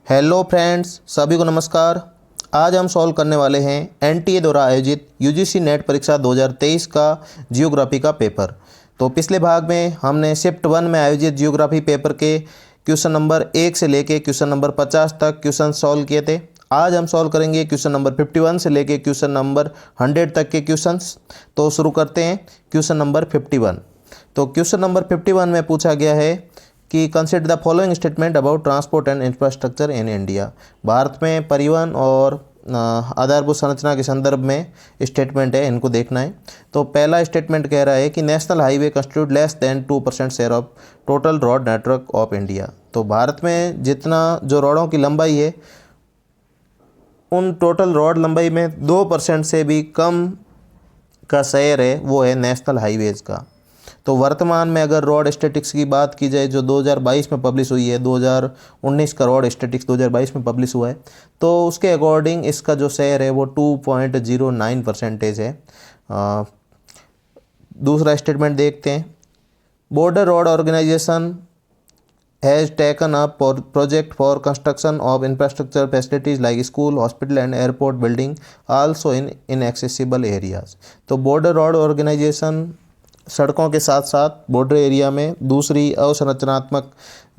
Hello friends, सभी को नमस्कार। आज हम सॉल्व करने वाले हैं एनटीए द्वारा आयोजित यूजीसी नेट परीक्षा 2023 का जियोग्राफी का पेपर। तो पिछले भाग में हमने शिफ्ट 1 में आयोजित जियोग्राफी पेपर के क्वेश्चन नंबर 1 से लेके क्वेश्चन नंबर 50 तक क्वेश्चन सॉल्व किए थे। आज हम सॉल्व करेंगे क्वेश्चन नंबर 51 से लेके क्वेश्चन नंबर 100 तक के क्वेश्चंस। तो शुरू करते हैं क्वेश्चन नंबर 51। तो क्वेश्चन नंबर 51 में पूछा गया है कि consider the following statement about transport and infrastructure in India. Bharat में परिवहन और आधारभूत संरचना के संदर्भ में स्टेटमेंट है, इनको देखना है। तो पहला स्टेटमेंट कह रहा है कि national highway constitute less than 2% share of total road network of India. तो भारत में जितना जो रोडों की लंबाई है, उन टोटल रोड लंबाई में 2% से भी कम का शेयर है, वो है नेशनल हाईवेज़ का। तो वर्तमान में अगर रोड स्टैटिक्स की बात की जाए जो 2022 में पब्लिश हुई है, 2019 का रोड स्टैटिक्स 2022 में पब्लिश हुआ है, तो उसके अकॉर्डिंग इसका जो शेयर है वो 2.09% है। दूसरा स्टेटमेंट देखते हैं। Border road organisation has taken up project for construction of infrastructure facilities like school, hospital and airport building also in inaccessible areas. तो बॉर्डर रोड ऑर्गेनाइजेशन सड़कों के साथ साथ बॉर्डर एरिया में दूसरी अवसंरचनात्मक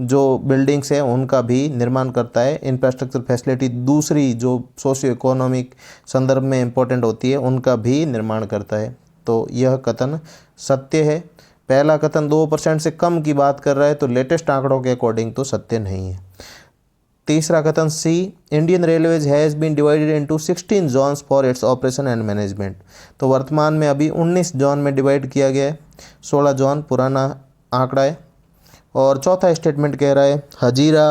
जो बिल्डिंग्स हैं उनका भी निर्माण करता है। इंफ्रास्ट्रक्चर फैसिलिटी दूसरी जो सोशियो इकोनॉमिक संदर्भ में इम्पोर्टेंट होती है उनका भी निर्माण करता है। तो यह कथन सत्य है। पहला कथन 2% से कम की बात कर रहा है, तो लेटेस्ट आंकड़ों के अकॉर्डिंग तो सत्य नहीं है। तीसरा कथन C, Indian railways has been divided into 16 zones for its operation and management. तो वर्तमान में अभी 19 जोन में डिवाइड किया गया है, 16 जोन पुराना आंकड़ा है। और चौथा स्टेटमेंट कह रहा है हजीरा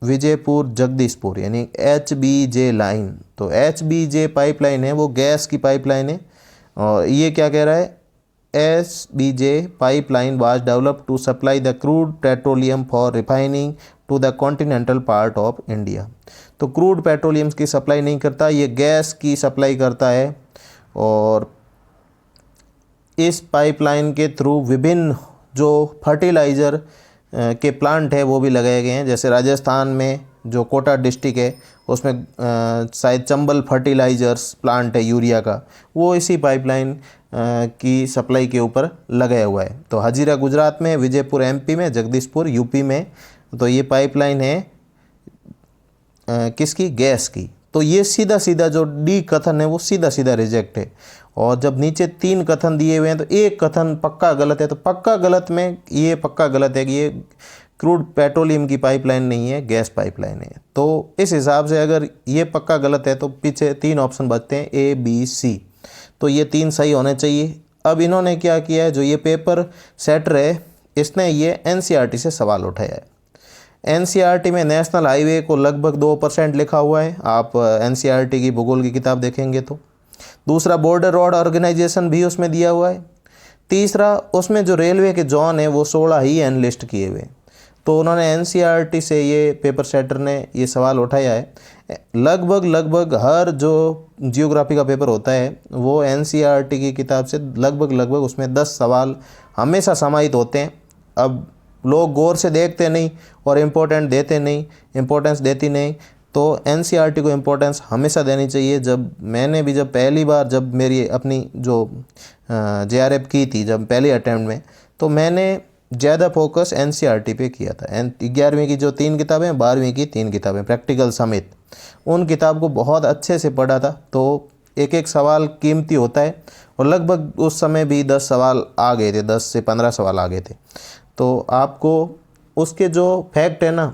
विजयपुर जगदीशपुर यानी HBJ लाइन। तो HBJ पाइपलाइन है, वो गैस की पाइपलाइन है। और ये क्या कह रहा है, SBJ pipeline was developed to supply the crude petroleum for refining to the continental part of India। तो क्रूड पेट्रोलियम की सप्लाई नहीं करता, ये गैस की सप्लाई करता है। और इस पाइपलाइन के थ्रू विभिन्न जो फर्टिलाइज़र के प्लांट है वो भी लगाए गए हैं। जैसे राजस्थान में जो कोटा डिस्ट्रिक्ट है उसमें शायद चंबल फर्टिलाइज़र्स प्लांट है यूरिया का, वो इसी पाइपलाइन की सप्लाई के ऊपर लगाया हुआ है। तो हजीरा गुजरात में, विजयपुर MP में, जगदीशपुर UP में। तो ये पाइपलाइन है किसकी, गैस की। तो ये सीधा सीधा जो डी कथन है वो सीधा सीधा रिजेक्ट है। और जब नीचे 3 कथन दिए हुए हैं तो एक कथन पक्का गलत है। तो पक्का गलत में ये पक्का गलत है कि ये क्रूड पेट्रोलियम की पाइपलाइन नहीं है, गैस पाइपलाइन है। तो इस हिसाब से अगर ये पक्का गलत है तो पीछे 3 ऑप्शन बचते हैं A, B, C। तो ये 3 सही होने चाहिए। अब इन्होंने क्या किया है, जो ये पेपर सेटर है इसने ये NCERT से सवाल उठाया है। NCERT में नेशनल हाईवे को लगभग 2% लिखा हुआ है, आप NCERT की भूगोल की किताब देखेंगे तो। दूसरा, बॉर्डर रोड ऑर्गेनाइजेशन भी उसमें दिया हुआ है। तीसरा, उसमें जो रेलवे के जोन है वो 16 ही एनलिस्ट किए हुए। तो उन्होंने NCERT से ये पेपर सेटर ने ये सवाल उठाया है। लगभग हर जो जियोग्राफी का पेपर होता है वो NCERT की किताब से लगभग उसमें 10 सवाल हमेशा समाहित होते हैं। अब लोग गौर से देखते नहीं और इम्पोर्टेंस देती नहीं। तो NCERT को इम्पोर्टेंस हमेशा देनी चाहिए। मैंने भी पहली बार जब मेरी अपनी जो JRF की थी, जब पहले अटैम्प्ट में, तो मैंने ज़्यादा फोकस NCERT पे किया था। 11वीं की जो 3 किताबें, 12वीं की 3 किताबें प्रैक्टिकल समेत, उन किताब को बहुत अच्छे से पढ़ा था। तो एक एक सवाल कीमती होता है और लगभग उस समय भी 10 सवाल आ गए थे, 10 से 15 सवाल आ गए थे। तो आपको उसके जो फैक्ट है ना,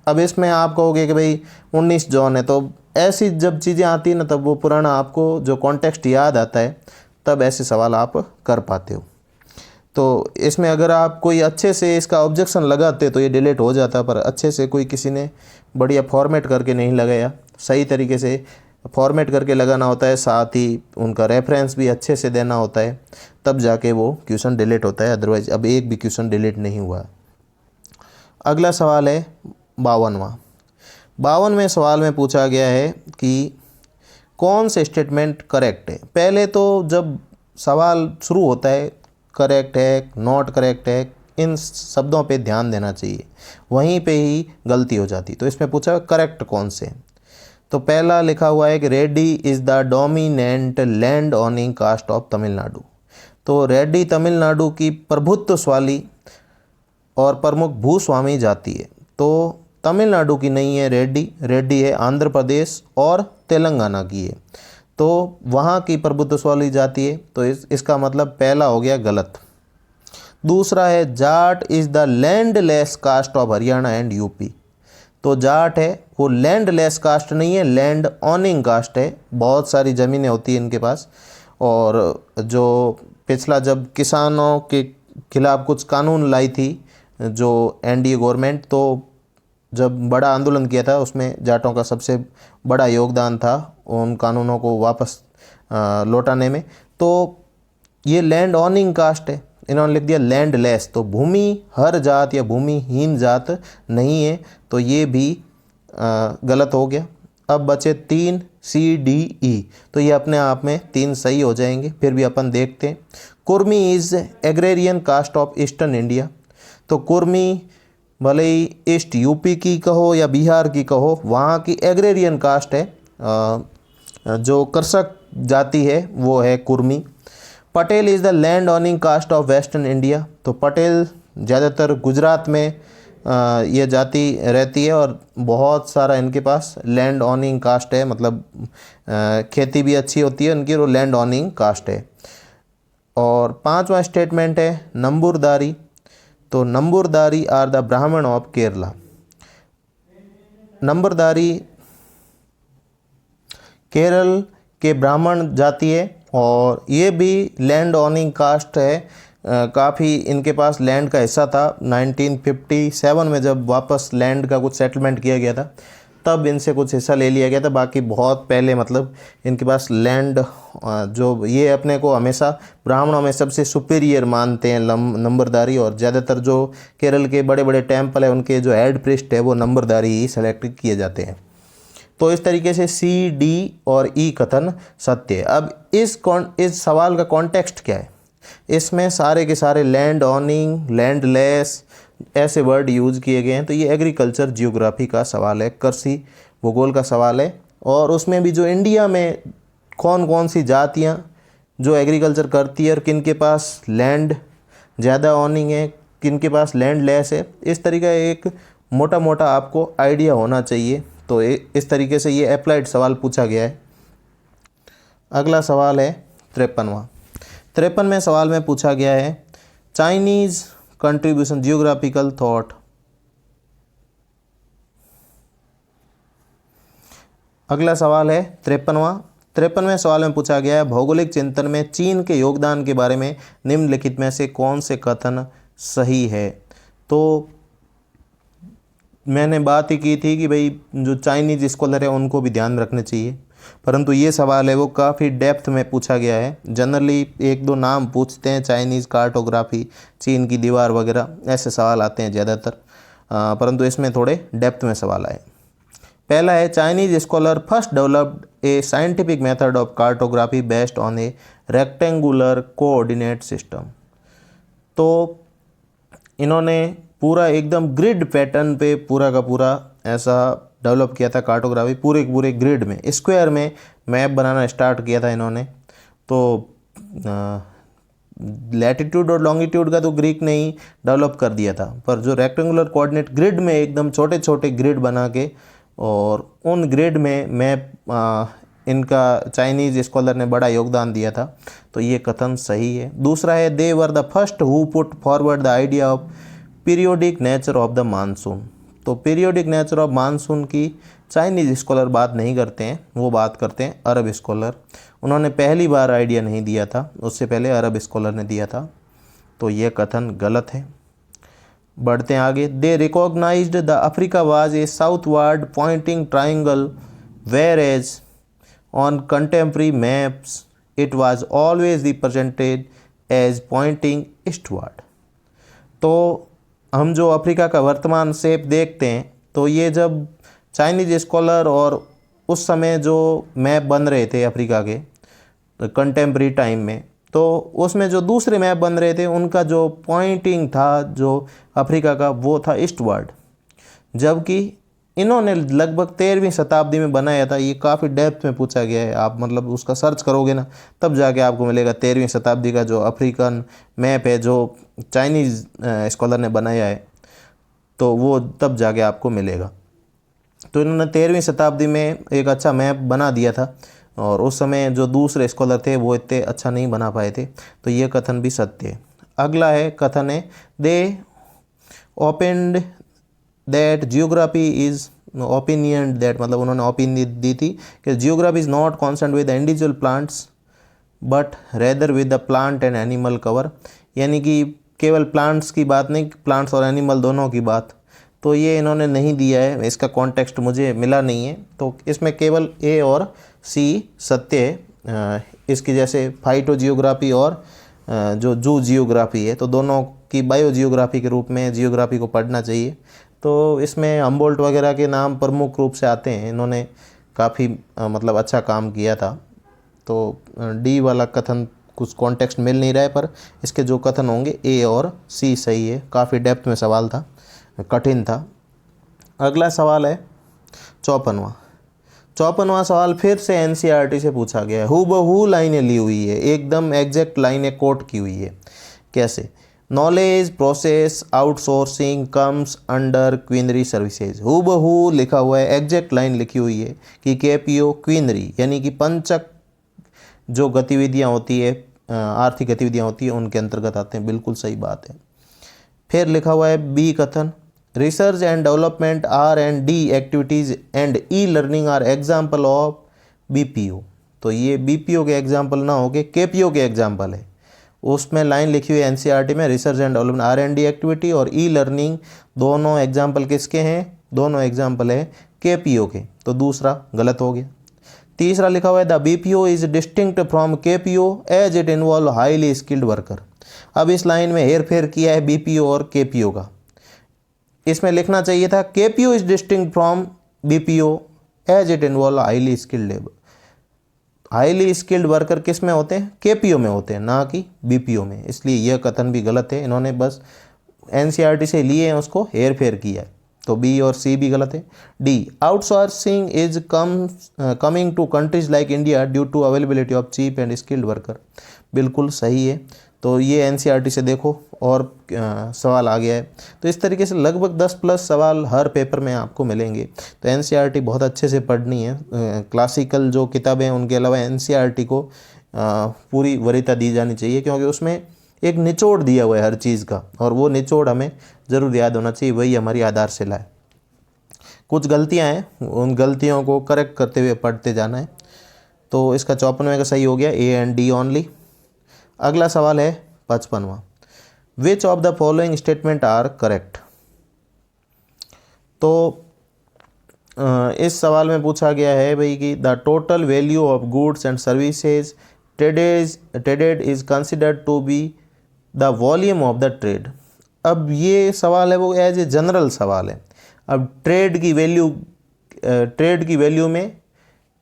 अब इसमें आप कहोगे कि भाई 19 जोन है, तो ऐसी जब चीज़ें आती हैं ना तब वो पुराना आपको जो कॉन्टेक्स्ट याद आता है, तब ऐसे सवाल आप कर पाते हो। तो इसमें अगर आप कोई अच्छे से इसका ऑब्जेक्शन लगाते तो ये डिलीट हो जाता, पर अच्छे से कोई किसी ने बढ़िया फॉर्मेट करके नहीं लगाया। सही तरीके से फॉर्मेट करके लगाना होता है, साथ ही उनका रेफरेंस भी अच्छे से देना होता है, तब जाके वो क्वेश्चन डिलीट होता है। अदरवाइज अब एक भी क्वेश्चन डिलीट नहीं हुआ। अगला सवाल है 52वां। 52वें सवाल में पूछा गया है कि कौन से स्टेटमेंट करेक्ट है। पहले तो जब सवाल शुरू होता है करेक्ट है, नॉट करेक्ट है, इन शब्दों पे ध्यान देना चाहिए, वहीं पे ही गलती हो जाती। तो इसमें पूछा करेक्ट कौन से। तो पहला लिखा हुआ है कि Reddy is the dominant land owning cast of Tamil Nadu. तो रेड्डी तमिलनाडु की प्रभुत्वशाली और प्रमुख भूस्वामी जाति है। तो तमिलनाडु की नहीं है रेड्डी, रेड्डी है आंध्र प्रदेश और तेलंगाना की है। तो वहाँ की प्रभुत्वशाली जाति है, तो इसका मतलब पहला हो गया गलत। दूसरा है Jat is the landless caste of Haryana and UP. तो जाट है वो लैंडलेस कास्ट नहीं है, लैंड ऑनिंग कास्ट है। बहुत सारी ज़मीनें होती हैं इनके पास, और जो पिछला जब किसानों के खिलाफ कुछ कानून लाई थी जो एनडीए गवर्नमेंट, तो जब बड़ा आंदोलन किया था उसमें जाटों का सबसे बड़ा योगदान था उन कानूनों को वापस लौटाने में। तो ये लैंड ऑनिंग कास्ट है, इन्होंने लिख दिया लैंडलेस। तो भूमि हर जात या भूमिहीन जात नहीं है, तो ये भी गलत हो गया। अब बचे 3 सी डी ई, तो ये अपने आप में 3 सही हो जाएंगे। फिर भी अपन देखते हैं। Kurmi is agrarian caste of eastern India. तो कुर्मी भले ही ईस्ट यूपी की कहो या बिहार की कहो, वहाँ की एग्रेरियन कास्ट है, जो कृषक जाति है वो है Kurmi. Patel is the land owning caste of western India. तो पटेल ज़्यादातर गुजरात में ये जाति रहती है और बहुत सारा इनके पास लैंड ऑनिंग कास्ट है, मतलब खेती भी अच्छी होती है उनकी, वो लैंड ऑनिंग कास्ट है। और 5वां स्टेटमेंट है नंबूरदारी। तो नंबूरदारी आर द ब्राह्मण ऑफ केरला। नंबरदारी केरल के ब्राह्मण जाति है और ये भी लैंड ऑनिंग कास्ट है। काफ़ी इनके पास लैंड का हिस्सा था। 1957 में जब वापस लैंड का कुछ सेटलमेंट किया गया था तब इनसे कुछ हिस्सा ले लिया गया था। बाकी बहुत पहले मतलब इनके पास लैंड, जो ये अपने को हमेशा ब्राह्मणों में सबसे सुपीरियर मानते हैं नंबरदारी, और ज़्यादातर जो केरल के बड़े बड़े टेम्पल है उनके जो हेड प्रीस्ट है वो नंबरदारी ही सेलेक्ट किए जाते हैं। तो इस तरीके से सी, डी और ई कथन सत्य है। अब इस सवाल का कॉन्टेक्स्ट क्या है? इसमें सारे के सारे लैंड ऑनिंग, लैंडलेस ऐसे वर्ड यूज किए गए हैं। तो ये एग्रीकल्चर जियोग्राफी का सवाल है, कृषि भूगोल का सवाल है। और उसमें भी जो इंडिया में कौन कौन सी जातियाँ जो एग्रीकल्चर करती है और किन के पास लैंड ज़्यादा ऑनिंग है, किन के पास लैंड लेस है, इस तरीका एक मोटा मोटा आपको आइडिया होना चाहिए। तो इस तरीके से ये अप्लाइड सवाल पूछा गया है। अगला सवाल है 53वां। 53वें सवाल में पूछा गया है चाइनीज़ कंट्रीब्यूशन जियोग्राफिकल थॉट। अगला सवाल है 53वां। 53वें सवाल में पूछा गया है भौगोलिक चिंतन में चीन के योगदान के बारे में निम्नलिखित में से कौन से कथन सही है। तो मैंने बात ही की थी कि भाई जो चाइनीज़ स्कॉलर है उनको भी ध्यान रखने चाहिए, परंतु ये सवाल है वो काफ़ी डेप्थ में पूछा गया है। जनरली 1-2 नाम पूछते हैं, चाइनीज़ कार्टोग्राफी, चीन की दीवार वगैरह, ऐसे सवाल आते हैं ज़्यादातर, परंतु इसमें थोड़े डेप्थ में सवाल आए। पहला है Chinese scholar first developed A scientific method of cartography based on A rectangular coordinate system. तो इन्होंने पूरा एकदम ग्रिड पैटर्न पे पूरा का पूरा ऐसा डेवलप किया था कार्टोग्राफी, पूरे ग्रिड में, स्क्वायर में मैप बनाना स्टार्ट किया था इन्होंने। तो लैटिट्यूड और लॉन्गिट्यूड का तो ग्रीक ने ही डेवलप कर दिया था, पर जो रेक्टेंगुलर कोऑर्डिनेट ग्रिड में एकदम छोटे छोटे ग्रिड बना के और उन ग्रिड में मैप, इनका चाइनीज़ स्कॉलर ने बड़ा योगदान दिया था। तो ये कथन सही है। दूसरा है they were the first who put forward the idea of periodic nature of the monsoon. तो पीरियोडिक नेचर ऑफ मानसून की चाइनीज़ स्कॉलर बात नहीं करते हैं, वो बात करते हैं अरब स्कॉलर। उन्होंने पहली बार आइडिया नहीं दिया था, उससे पहले अरब स्कॉलर ने दिया था। तो ये कथन गलत है। बढ़ते हैं आगे। They recognized the Africa was a southward pointing triangle whereas on contemporary maps it was always represented as pointing eastward. तो हम जो अफ्रीका का वर्तमान शेप देखते हैं, तो ये जब चाइनीज़ स्कॉलर और उस समय जो मैप बन रहे थे अफ्रीका के कंटेम्प्रेरी टाइम में, तो उसमें जो दूसरे मैप बन रहे थे उनका जो पॉइंटिंग था जो अफ्रीका का वो था ईस्टवर्ड, जबकि इन्होंने लगभग 13वीं शताब्दी में बनाया था। ये काफ़ी डेप्थ में पूछा गया है, आप मतलब उसका सर्च करोगे ना तब जाके आपको मिलेगा 13वीं शताब्दी का जो अफ्रीकन मैप है जो चाइनीज़ स्कॉलर ने बनाया है, तो वो तब जाके आपको मिलेगा। तो इन्होंने 13वीं शताब्दी में एक अच्छा मैप बना दिया था, और उस समय जो दूसरे स्कॉलर थे वो इतने अच्छा नहीं बना पाए थे, तो ये कथन भी सत्य है। अगला है कथन है they opined that geography is opinion that, मतलब उन्होंने ओपिनियन दी थी कि geography is not concern with individual plants but rather with the plant and animal cover, यानी कि केवल प्लांट्स की बात नहीं, प्लांट्स और एनिमल दोनों की बात। तो ये इन्होंने नहीं दिया है, इसका कॉन्टेक्स्ट मुझे मिला नहीं है, तो इसमें केवल ए और सी सत्य है। इसकी जैसे फाइटो जियोग्राफी और जो जू जियोग्राफी है, तो दोनों की बायो जियोग्राफी के रूप में जियोग्राफी को पढ़ना चाहिए। तो इसमें हम्बोल्ट वगैरह के नाम प्रमुख रूप से आते हैं, इन्होंने काफ़ी मतलब अच्छा काम किया था। तो डी वाला कथन कुछ कॉन्टेक्स्ट मिल नहीं रहा है, पर इसके जो कथन होंगे ए और सी सही है। काफ़ी डेप्थ में सवाल था, कठिन था। अगला सवाल है 54वां सवाल फिर से एनसीईआरटी से पूछा गया है। हूबहू लाइनें ली हुई है, एकदम एग्जैक्ट लाइनें कोट की हुई है। कैसे? Knowledge process outsourcing comes under quinary services. हूबहू लिखा हुआ है, एग्जैक्ट लाइन लिखी हुई है कि केपीओ क्वीनरी यानी कि पंचक जो गतिविधियाँ होती है, आर्थिक गतिविधियाँ होती है, उनके अंतर्गत आते हैं। बिल्कुल सही बात है। फिर लिखा हुआ है बी कथन research and development R&D activities and e learning are example of BPO। तो ये BPO के एग्जाम्पल ना हो के KPO के एग्जाम्पल है। उसमें लाइन लिखी हुई है NCERT में, research and development R&D activity और ई लर्निंग दोनों एग्जाम्पल किसके हैं? दोनों एग्जाम्पल है KPO के, तो दूसरा गलत हो गया। तीसरा लिखा हुआ है the BPO is distinct from KPO as it involve highly skilled worker. अब इस लाइन में हेर फेर किया है BPO और KPO का। इसमें लिखना चाहिए था KPO is distinct from BPO as it involve highly skilled labour. Highly skilled worker किस में होते हैं? KPO में होते हैं, ना कि BPO में। इसलिए यह कथन भी गलत है, इन्होंने बस NCERT से लिए हैं, उसको हेर फेर किया है। तो बी और सी भी गलत है। D outsourcing is coming to countries like India due to availability of cheap and skilled worker. बिल्कुल सही है। तो ये NCERT से देखो और सवाल आ गया है। तो इस तरीके से लगभग 10+ सवाल हर पेपर में आपको मिलेंगे। तो NCERT बहुत अच्छे से पढ़नी है। क्लासिकल जो किताबें हैं उनके अलावा NCERT को पूरी वरीयता दी जानी चाहिए, क्योंकि उसमें एक निचोड़ दिया हुआ है हर चीज़ का, और वो निचोड़ हमें ज़रूर याद होना चाहिए, वही हमारी आधारशिला है। कुछ गलतियां हैं, उन गलतियों को करेक्ट करते हुए पढ़ते जाना है। तो इसका 54वें का सही हो गया, A एंड D ओनली। अगला सवाल है 55वां which of the following statement are correct. तो इस सवाल में पूछा गया है भाई कि the total value of goods and services traded is considered to be the volume of the trade. अब ये सवाल है वो एज ए जनरल सवाल है। अब ट्रेड की वैल्यू में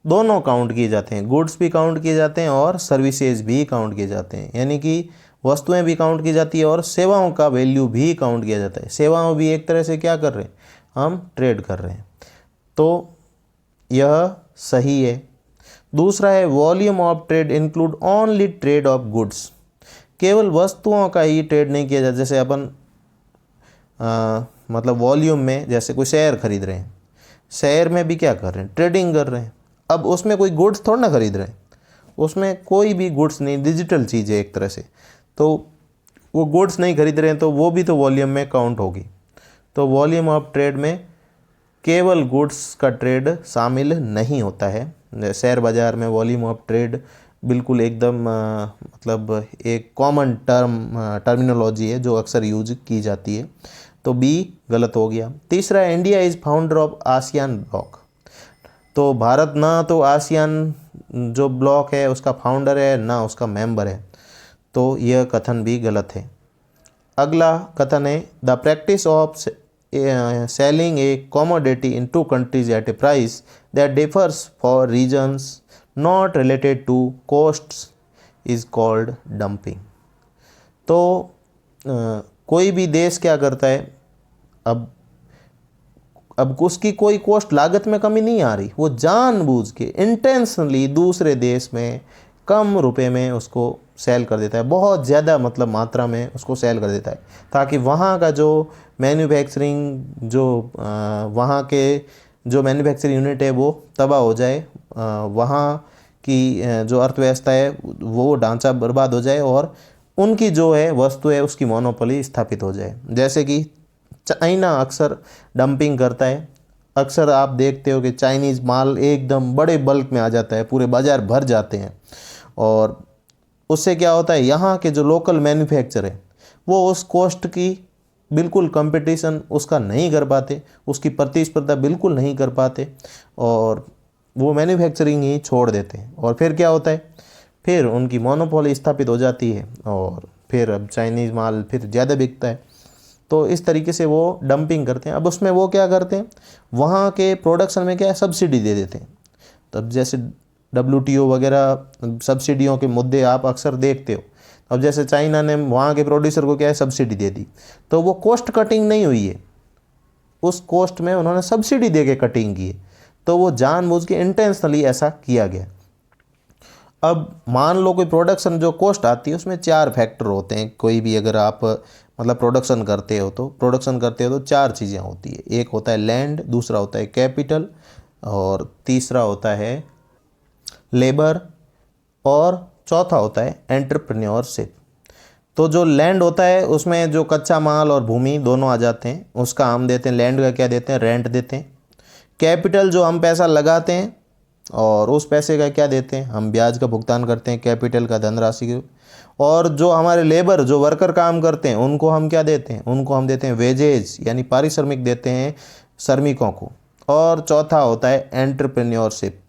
दोनों काउंट किए जाते हैं, गुड्स भी काउंट किए जाते हैं और सर्विसेज भी काउंट किए जाते हैं, यानी कि वस्तुएं भी काउंट की जाती है और सेवाओं का वैल्यू भी काउंट किया जाता है। सेवाओं भी एक तरह से क्या कर रहे हैं? हम ट्रेड कर रहे हैं। तो यह सही है। दूसरा है volume of trade include only trade off goods. केवल वस्तुओं का ही ट्रेड नहीं किया जाता। जैसे अपन मतलब वॉल्यूम में जैसे कोई शेयर खरीद रहे हैं, शेयर में भी क्या कर रहे हैं? ट्रेडिंग कर रहे हैं। अब उसमें कोई गुड्स थोड़ा ना खरीद रहे हैं, उसमें कोई भी गुड्स नहीं, डिजिटल चीज़ है एक तरह से। तो वो गुड्स नहीं खरीद रहे हैं तो वो भी तो वॉल्यूम में काउंट होगी। तो वॉल्यूम ऑफ ट्रेड में केवल गुड्स का ट्रेड शामिल नहीं होता है। शेयर बाज़ार में वॉल्यूम ऑफ ट्रेड बिल्कुल एकदम मतलब एक कॉमन टर्मिनोलॉजी है जो अक्सर यूज की जाती है। तो बी गलत हो गया। तीसरा, India is founder of ASEAN block. तो भारत ना तो आसियान जो ब्लॉक है उसका फाउंडर है, ना उसका मेंबर है। तो यह कथन भी गलत है। अगला कथन है the practice of selling a commodity in two countries at a price that differs for reasons not related to costs is called dumping. तो कोई भी देश क्या करता है, अब उसकी कोई कॉस्ट लागत में कमी नहीं आ रही, वो जानबूझ के इंटेंशनली दूसरे देश में कम रुपए में उसको सेल कर देता है, बहुत ज़्यादा मतलब मात्रा में उसको सेल कर देता है, ताकि वहाँ का जो मैन्युफैक्चरिंग जो वहाँ के जो मैन्युफैक्चरिंग यूनिट है वो तबाह हो जाए, वहाँ की जो अर्थव्यवस्था है वो ढांचा बर्बाद हो जाए और उनकी जो है वस्तु है उसकी मोनोपोली स्थापित हो जाए। जैसे कि चाइना अक्सर डंपिंग करता है। अक्सर आप देखते हो कि चाइनीज़ माल एकदम बड़े बल्क में आ जाता है, पूरे बाज़ार भर जाते हैं, और उससे क्या होता है, यहाँ के जो लोकल मैन्युफैक्चर है वो उस कॉस्ट की बिल्कुल कंपटीशन उसका नहीं कर पाते, उसकी प्रतिस्पर्धा बिल्कुल नहीं कर पाते, और वो मैन्युफैक्चरिंग ही छोड़ देते हैं। और फिर क्या होता है, फिर उनकी मोनोपोली स्थापित हो जाती है और फिर अब चाइनीज़ माल फिर ज़्यादा बिकता है। तो इस तरीके से वो डंपिंग करते हैं। अब उसमें वो क्या करते हैं, वहाँ के प्रोडक्शन में क्या है, सब्सिडी दे देते हैं। तब जैसे WTO वगैरह सब्सिडियों के मुद्दे आप अक्सर देखते हो। अब जैसे चाइना ने वहाँ के प्रोड्यूसर को क्या है, सब्सिडी दे दी, तो वो कॉस्ट कटिंग नहीं हुई है, उस कॉस्ट में उन्होंने सब्सिडी दे के कटिंग की है। तो वो जानबूझ के इंटेंशनली ऐसा किया गया। अब मान लो कोई प्रोडक्शन जो कॉस्ट आती है उसमें 4 फैक्टर होते हैं। कोई भी अगर आप मतलब प्रोडक्शन करते हो तो 4 चीज़ें होती है। एक होता है लैंड, दूसरा होता है कैपिटल, और तीसरा होता है लेबर, और चौथा होता है एंटरप्रेन्योरशिप। तो जो लैंड होता है उसमें जो कच्चा माल और भूमि दोनों आ जाते हैं, उसका हम देते हैं, लैंड का क्या देते हैं, रेंट देते हैं। कैपिटल जो हम पैसा लगाते हैं और उस पैसे का क्या देते हैं, हम ब्याज का भुगतान करते हैं, कैपिटल का धनराशि के। और जो हमारे लेबर जो वर्कर काम करते हैं उनको हम क्या देते हैं, उनको हम देते हैं वेजेज यानी पारिश्रमिक देते हैं श्रमिकों को। और चौथा होता है एंटरप्रेन्योरशिप।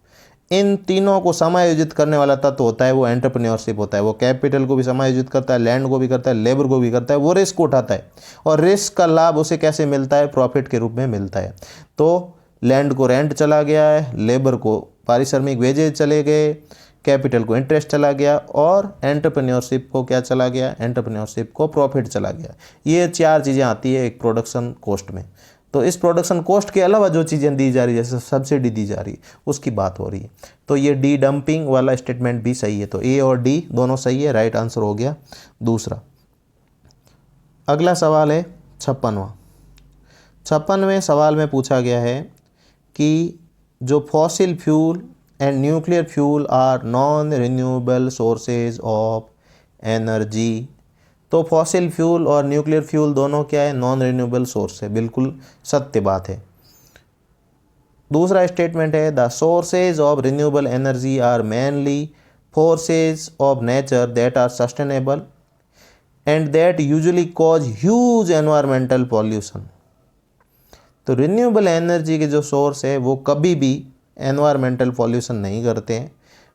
इन तीनों को समायोजित करने वाला तत्व होता है वो एंटरप्रेन्योरशिप होता है। वो कैपिटल को भी समायोजित करता है, लैंड को भी करता है, लेबर को भी करता है, वो रिस्क उठाता है, और रिस्क का लाभ उसे कैसे मिलता है, प्रॉफिट के रूप में मिलता है। तो लैंड को रेंट चला गया है, लेबर को पारिश्रमिक वेजेज चले गए, कैपिटल को इंटरेस्ट चला गया, और एंटरप्रेन्योरशिप को क्या चला गया, एंटरप्रेन्योरशिप को प्रॉफिट चला गया। ये 4 चीज़ें आती है एक प्रोडक्शन कॉस्ट में। तो इस प्रोडक्शन कॉस्ट के अलावा जो चीज़ें दी जा रही है, जैसे सब्सिडी दी जा रही है, उसकी बात हो रही है। तो ये डी डंपिंग वाला स्टेटमेंट भी सही है। तो ए और डी दोनों सही है, राइट आंसर हो गया दूसरा। अगला सवाल है 56वां। 56वें सवाल में पूछा गया है कि जो fossil fuel and nuclear fuel are non renewable sources of energy. तो फॉसिल फ्यूल और न्यूक्लियर फ्यूल दोनों क्या है, नॉन रिन्यूएबल सोर्स है, बिल्कुल सत्य बात है। दूसरा स्टेटमेंट है the sources of renewable energy are mainly forces of nature that are sustainable and that usually cause huge environmental pollution. तो रिन्यूएबल एनर्जी के जो सोर्स है वो कभी भी एनवायरमेंटल पॉल्यूशन नहीं करते हैं।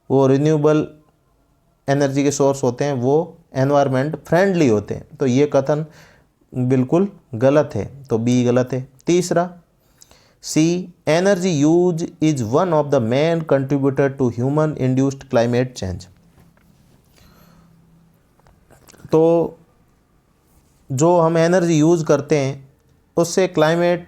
वो रिन्यूएबल एनर्जी के सोर्स होते हैं वो एनवायरमेंट फ्रेंडली होते हैं। तो ये कथन बिल्कुल गलत है, तो बी गलत है। तीसरा C energy use is one of the main contributor to human induced climate change. तो जो हम एनर्जी यूज करते हैं उससे क्लाइमेट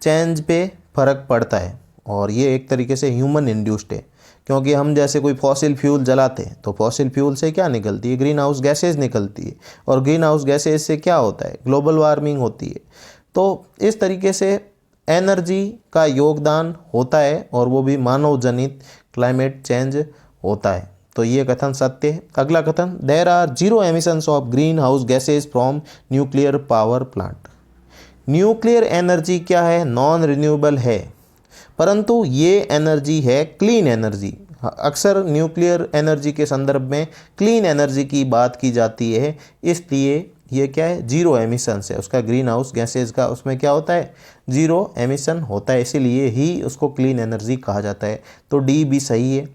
चेंज पे फ़र्क पड़ता है, और ये एक तरीके से ह्यूमन इंड्यूस्ड है। क्योंकि हम जैसे कोई फॉसिल फ्यूल जलाते हैं तो फॉसिल फ्यूल से क्या निकलती है, ग्रीन हाउस गैसेज निकलती है, और ग्रीन हाउस गैसेज से क्या होता है, ग्लोबल वार्मिंग होती है। तो इस तरीके से एनर्जी का योगदान होता है, और वो भी मानव जनित क्लाइमेट चेंज होता है। तो ये कथन सत्य है। अगला कथन there are 0 emissions of greenhouse gases from nuclear power plant. Nuclear energy क्या है, नॉन रिन्यूएबल है, परंतु ये एनर्जी है क्लीन एनर्जी। अक्सर न्यूक्लियर एनर्जी के संदर्भ में क्लीन एनर्जी की बात की जाती है, इसलिए ये क्या है, 0 एमिशंस है उसका, ग्रीन हाउस गैसेज का उसमें क्या होता है, 0 एमिशन होता है, इसीलिए ही उसको क्लीन एनर्जी कहा जाता है। तो डी भी सही है।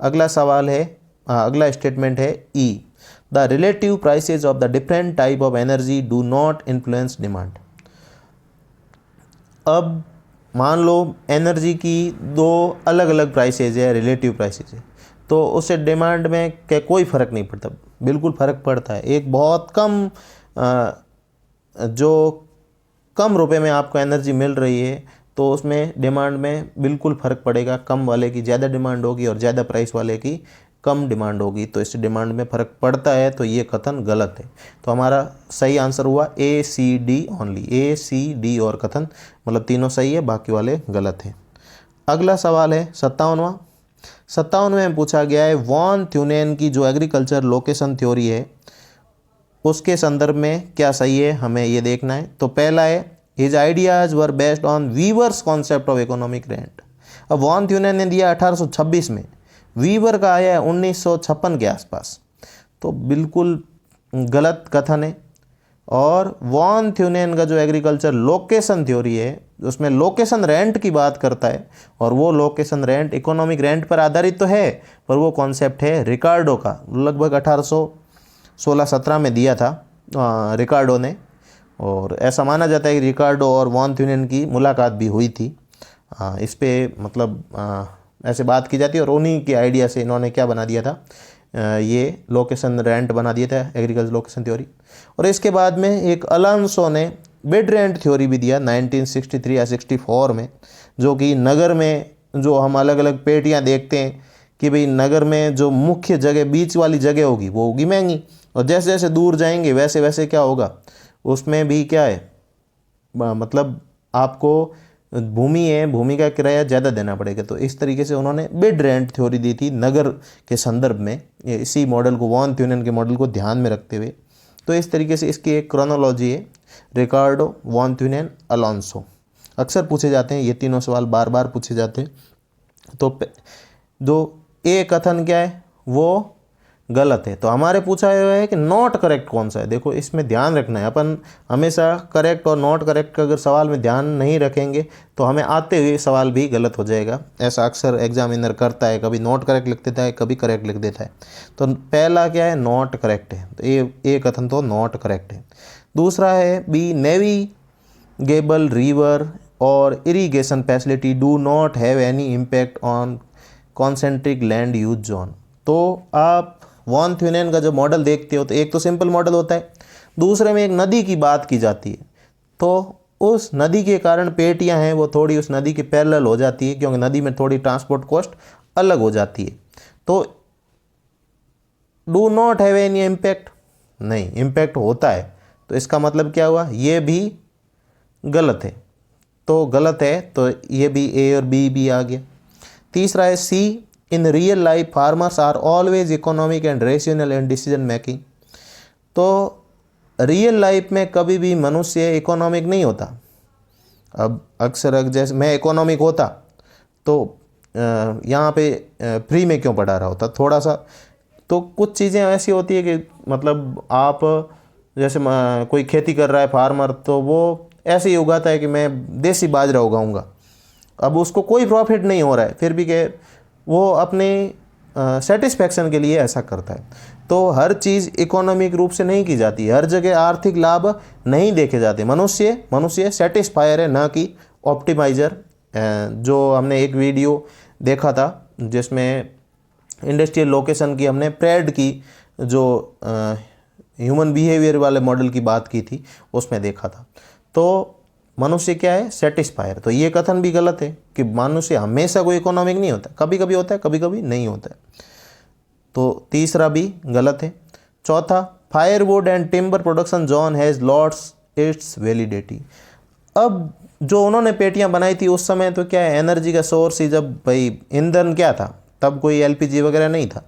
अगला सवाल है, अगला स्टेटमेंट है E the relative prices of the different type of energy do not influence demand. अब मान लो एनर्जी की 2 अलग अलग प्राइसेज है, रिलेटिव प्राइसेज है, तो उससे डिमांड में कोई फ़र्क नहीं पड़ता। बिल्कुल फ़र्क पड़ता है। एक बहुत कम जो कम रुपए में आपको एनर्जी मिल रही है तो उसमें डिमांड में बिल्कुल फ़र्क पड़ेगा। कम वाले की ज़्यादा डिमांड होगी और ज़्यादा प्राइस वाले की कम डिमांड होगी, तो इससे डिमांड में फ़र्क पड़ता है। तो ये कथन गलत है। तो हमारा सही आंसर हुआ ए सी डी ओनली। ए सी डी और कथन मतलब तीनों सही है, बाकी वाले गलत हैं। अगला सवाल है 57वां। 57वें में पूछा गया है वॉन थ्यूनेन की जो एग्रीकल्चर लोकेशन थ्योरी है उसके संदर्भ में क्या सही है, हमें ये देखना है। तो पहला है his ideas were based on Weber's concept of economic rent. अब वॉन थ्यूनेन ने दिया 1826 में, वीवर का आया है 1956 के आसपास, तो बिल्कुल गलत कथन है। और वॉन थ्यूनेन का जो एग्रीकल्चर लोकेशन थ्योरी है उसमें लोकेशन रेंट की बात करता है, और वो लोकेशन रेंट इकोनॉमिक रेंट पर आधारित तो है, पर वो कॉन्सेप्ट है रिकार्डो का। लगभग 1816-17 में दिया था रिकार्डो ने, और ऐसा माना जाता है कि रिकार्डो और वॉन थ्यूनेन की मुलाकात भी हुई थी। इस पे मतलब ऐसे बात की जाती है, और उन्हीं के आइडिया से इन्होंने क्या बना दिया था, ये लोकेशन रेंट बना दिया था, एग्रीकल्चर लोकेशन थ्योरी। और इसके बाद में एक अलोंसो ने बिड रेंट थ्योरी भी दिया 1963 या 64 में, जो कि नगर में जो हम अलग अलग पेटियां देखते हैं कि भाई नगर में जो मुख्य जगह बीच वाली जगह होगी वो होगी महंगी, और जैसे जैसे दूर जाएंगे वैसे वैसे क्या होगा, उसमें भी क्या है मतलब आपको भूमि है, भूमि का किराया ज़्यादा देना पड़ेगा। तो इस तरीके से उन्होंने बिड रेंट थ्योरी दी थी नगर के संदर्भ में, इसी मॉडल को वॉन थ्यूनेन के मॉडल को ध्यान में रखते हुए। तो इस तरीके से इसकी एक क्रोनोलॉजी है, रिकार्डो, वॉन थ्यूनेन, अलोंसो। अक्सर पूछे जाते हैं ये तीनों सवाल, बार बार पूछे जाते हैं। तो जो ए कथन क्या है वो गलत है। तो हमारे पूछा हुआ है कि नॉट करेक्ट कौन सा है। देखो इसमें ध्यान रखना है, अपन हमेशा करेक्ट और नॉट करेक्ट का अगर सवाल में ध्यान नहीं रखेंगे तो हमें आते हुए सवाल भी गलत हो जाएगा। ऐसा अक्सर एग्जामिनर करता है, कभी नॉट करेक्ट लिख देता है, कभी करेक्ट लिख देता है। तो पहला क्या है, नॉट करेक्ट है, तो ये कथन तो नॉट करेक्ट है। दूसरा है बी, नेविगेबल रिवर और irrigation facility do not have any impact on concentric land use zone. तो आप वॉन थ्यूनेन का जब मॉडल देखते हो तो एक तो सिंपल मॉडल होता है, दूसरे में एक नदी की बात की जाती है, तो उस नदी के कारण पेटियां हैं वो थोड़ी उस नदी के पैरेलल हो जाती है, क्योंकि नदी में थोड़ी ट्रांसपोर्ट कॉस्ट अलग हो जाती है। तो do not have any impact, नहीं, इम्पैक्ट होता है, तो इसका मतलब क्या हुआ, ये भी गलत है। तो गलत है, तो ये भी ए और बी भी आ गया। तीसरा है C, in real life farmers are always economic and rational in decision making. तो रियल लाइफ में कभी भी मनुष्य इकोनॉमिक नहीं होता। अब अक्सर जैसे मैं इकोनॉमिक होता तो यहाँ पे फ्री में क्यों पढ़ा रहा होता थोड़ा सा। तो कुछ चीज़ें ऐसी होती है कि मतलब आप जैसे कोई खेती कर रहा है फार्मर, तो वो ऐसे ही उगाता है कि मैं देसी बाजरा उगाऊंगा, अब उसको कोई प्रॉफिट नहीं हो रहा है, फिर भी के वो अपने सेटिस्फैक्शन के लिए ऐसा करता है। तो हर चीज़ इकोनॉमिक रूप से नहीं की जाती, हर जगह आर्थिक लाभ नहीं देखे जाते। मनुष्य सेटिस्फायर है, ना कि ऑप्टिमाइज़र। जो हमने एक वीडियो देखा था जिसमें इंडस्ट्रियल लोकेशन की हमने प्रेड की जो ह्यूमन बिहेवियर वाले मॉडल की बात की थी, उसमें देखा था। तो मनुष्य क्या है, सेटिस्फायर। तो ये कथन भी गलत है कि मनुष्य हमेशा कोई इकोनॉमिक नहीं होता, कभी कभी होता है, कभी कभी नहीं होता है। तो तीसरा भी गलत है। चौथा, firewood and timber production zone has lost its validity. अब जो उन्होंने पेटियां बनाई थी उस समय तो क्या है, एनर्जी का सोर्स ही, जब भाई ईंधन क्या था, तब कोई एलपीजी वगैरह नहीं था,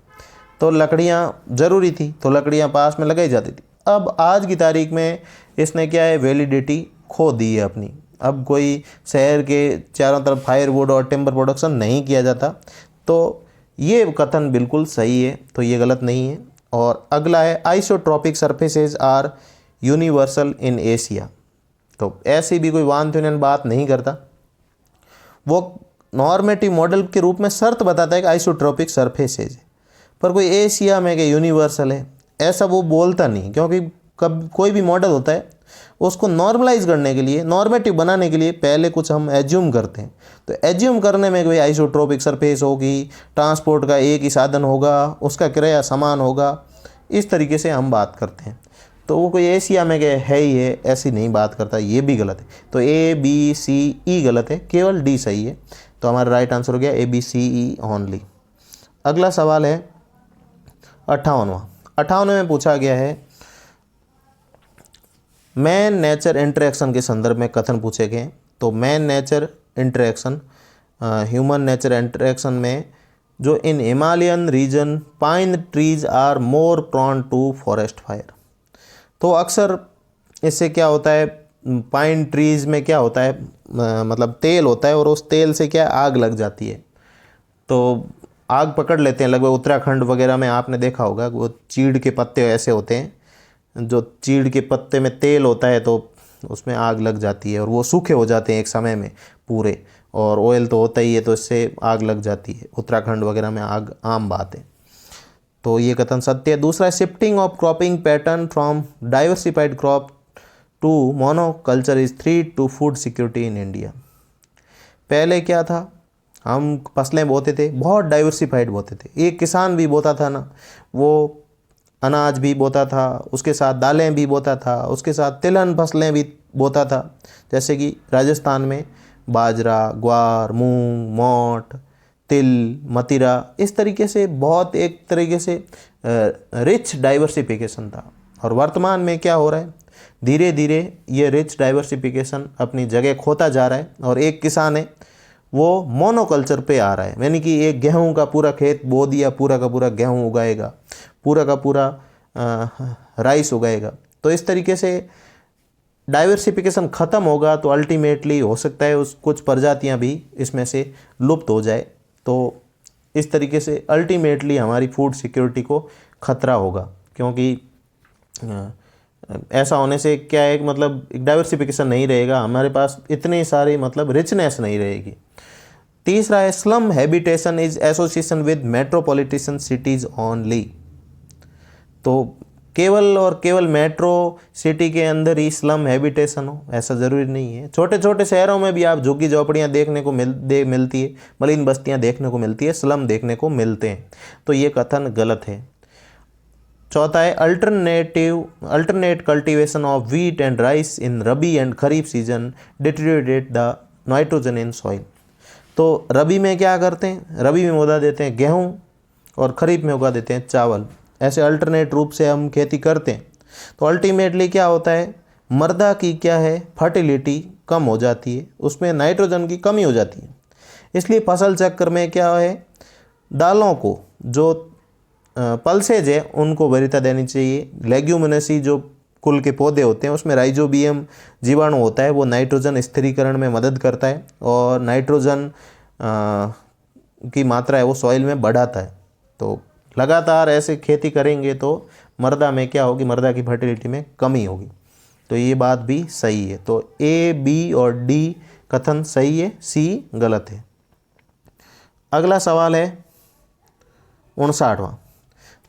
तो लकड़ियाँ ज़रूरी थी, तो लकड़ियाँ पास में लगाई जाती थी। अब आज की तारीख में इसने क्या है, वैलिडिटी खो दी है अपनी। अब कोई शहर के चारों तरफ फायरवुड और टिम्बर प्रोडक्शन नहीं किया जाता, तो ये कथन बिल्कुल सही है, तो ये गलत नहीं है। और अगला है isotropic surfaces are universal in Asia. तो ऐसी भी कोई वॉन थ्यूनेन बात नहीं करता, वो नॉर्मेटिव मॉडल के रूप में शर्त बताता है कि आइसोट्रॉपिक सरफेसेज, पर कोई एशिया में कि यूनिवर्सल है ऐसा वो बोलता नहीं, क्योंकि कब कोई भी मॉडल होता है उसको नॉर्मलाइज करने के लिए, नॉर्मेटिव बनाने के लिए पहले कुछ हम एज्यूम करते हैं। तो एज्यूम करने में कोई आइसोट्रोपिक सरफेस होगी, ट्रांसपोर्ट का एक ही साधन होगा, उसका किराया समान होगा, इस तरीके से हम बात करते हैं। तो वो कोई एशिया में गए है ही है ऐसी नहीं बात करता, ये भी गलत है। तो ए बी सी ई गलत है, केवल डी सही है। तो हमारा राइट आंसर हो गया A B C E only. अगला सवाल है 58वां। 58वें में पूछा गया है मैन नेचर इंटरेक्शन के संदर्भ में कथन पूछे गए। तो man nature interaction, human nature interaction में जो in Himalayan region pine trees are more prone to forest fire. तो अक्सर इससे क्या होता है, पाइन ट्रीज़ में क्या होता है, मतलब तेल होता है और उस तेल से क्या आग लग जाती है, तो आग पकड़ लेते हैं। लगभग उत्तराखंड वगैरह में आपने देखा होगा, वो चीड़ के पत्ते ऐसे होते हैं, जो चीड़ के पत्ते में तेल होता है तो उसमें आग लग जाती है और वो सूखे हो जाते हैं एक समय में पूरे, और ऑयल तो होता ही है तो इससे आग लग जाती है। उत्तराखंड वगैरह में आग आम बात है, तो ये कथन सत्य है। दूसरा है shifting of cropping pattern from diversified crop to monoculture is threat to food security in India. पहले क्या था, हम फसलें बोते थे, बहुत डाइवर्सिफाइड बोते थे। एक किसान भी बोता था ना, वो अनाज भी बोता था, उसके साथ दालें भी बोता था, उसके साथ तिलहन फसलें भी बोता था। जैसे कि राजस्थान में बाजरा, ग्वार, मूंग, मोठ, तिल, मतीरा, इस तरीके से बहुत एक तरीके से रिच डाइवर्सिफिकेशन था। और वर्तमान में क्या हो रहा है, धीरे धीरे ये रिच डाइवर्सिफिकेशन अपनी जगह खोता जा रहा है और एक किसान है वो मोनोकल्चर पे आ रहा है, यानी कि एक गेहूं का पूरा खेत बो दिया, पूरा का पूरा गेहूं उगाएगा, पूरा का पूरा राइस उगाएगा। तो इस तरीके से डाइवर्सिफिकेशन ख़त्म होगा तो अल्टीमेटली हो सकता है उस कुछ प्रजातियां भी इसमें से लुप्त हो जाए। तो इस तरीके से अल्टीमेटली हमारी फूड सिक्योरिटी को खतरा होगा, क्योंकि ऐसा होने से क्या है, मतलब डाइवर्सिफिकेशन नहीं रहेगा, हमारे पास इतने सारे मतलब रिचनेस नहीं रहेगी। तीसरा है slum habitation is association with metropolitan cities only. तो केवल और केवल मेट्रो सिटी के अंदर ही स्लम हैबिटेशन हो ऐसा ज़रूरी नहीं है। छोटे छोटे शहरों में भी आप झुग्गी झोपड़ियाँ देखने को मिलती है, मलिन बस्तियाँ देखने को मिलती है, स्लम देखने को मिलते हैं। तो ये कथन गलत है। चौथा है alternate cultivation of wheat and rice in rabi and kharif season deteriorate the nitrogen in soil. तो रबी में क्या करते हैं, रबी में उगा देते हैं गेहूँ और खरीफ में उगा देते हैं चावल। ऐसे अल्टरनेट रूप से हम खेती करते हैं तो अल्टीमेटली क्या होता है, मृदा की क्या है फर्टिलिटी कम हो जाती है, उसमें नाइट्रोजन की कमी हो जाती है। इसलिए फसल चक्र में क्या है, दालों को जो पल्सेज है उनको वरीयता देनी चाहिए। लेग्यूमिनेसी जो कुल के पौधे होते हैं उसमें राइजोबियम जीवाणु होता है, वो नाइट्रोजन स्थिरीकरण में मदद करता है और नाइट्रोजन की मात्रा है वो सॉइल में बढ़ाता है। तो लगातार ऐसे खेती करेंगे तो मृदा में क्या होगी, मृदा की फर्टिलिटी में कमी होगी। तो ये बात भी सही है। तो ए, बी और डी कथन सही है, सी गलत है। अगला सवाल है 59वां।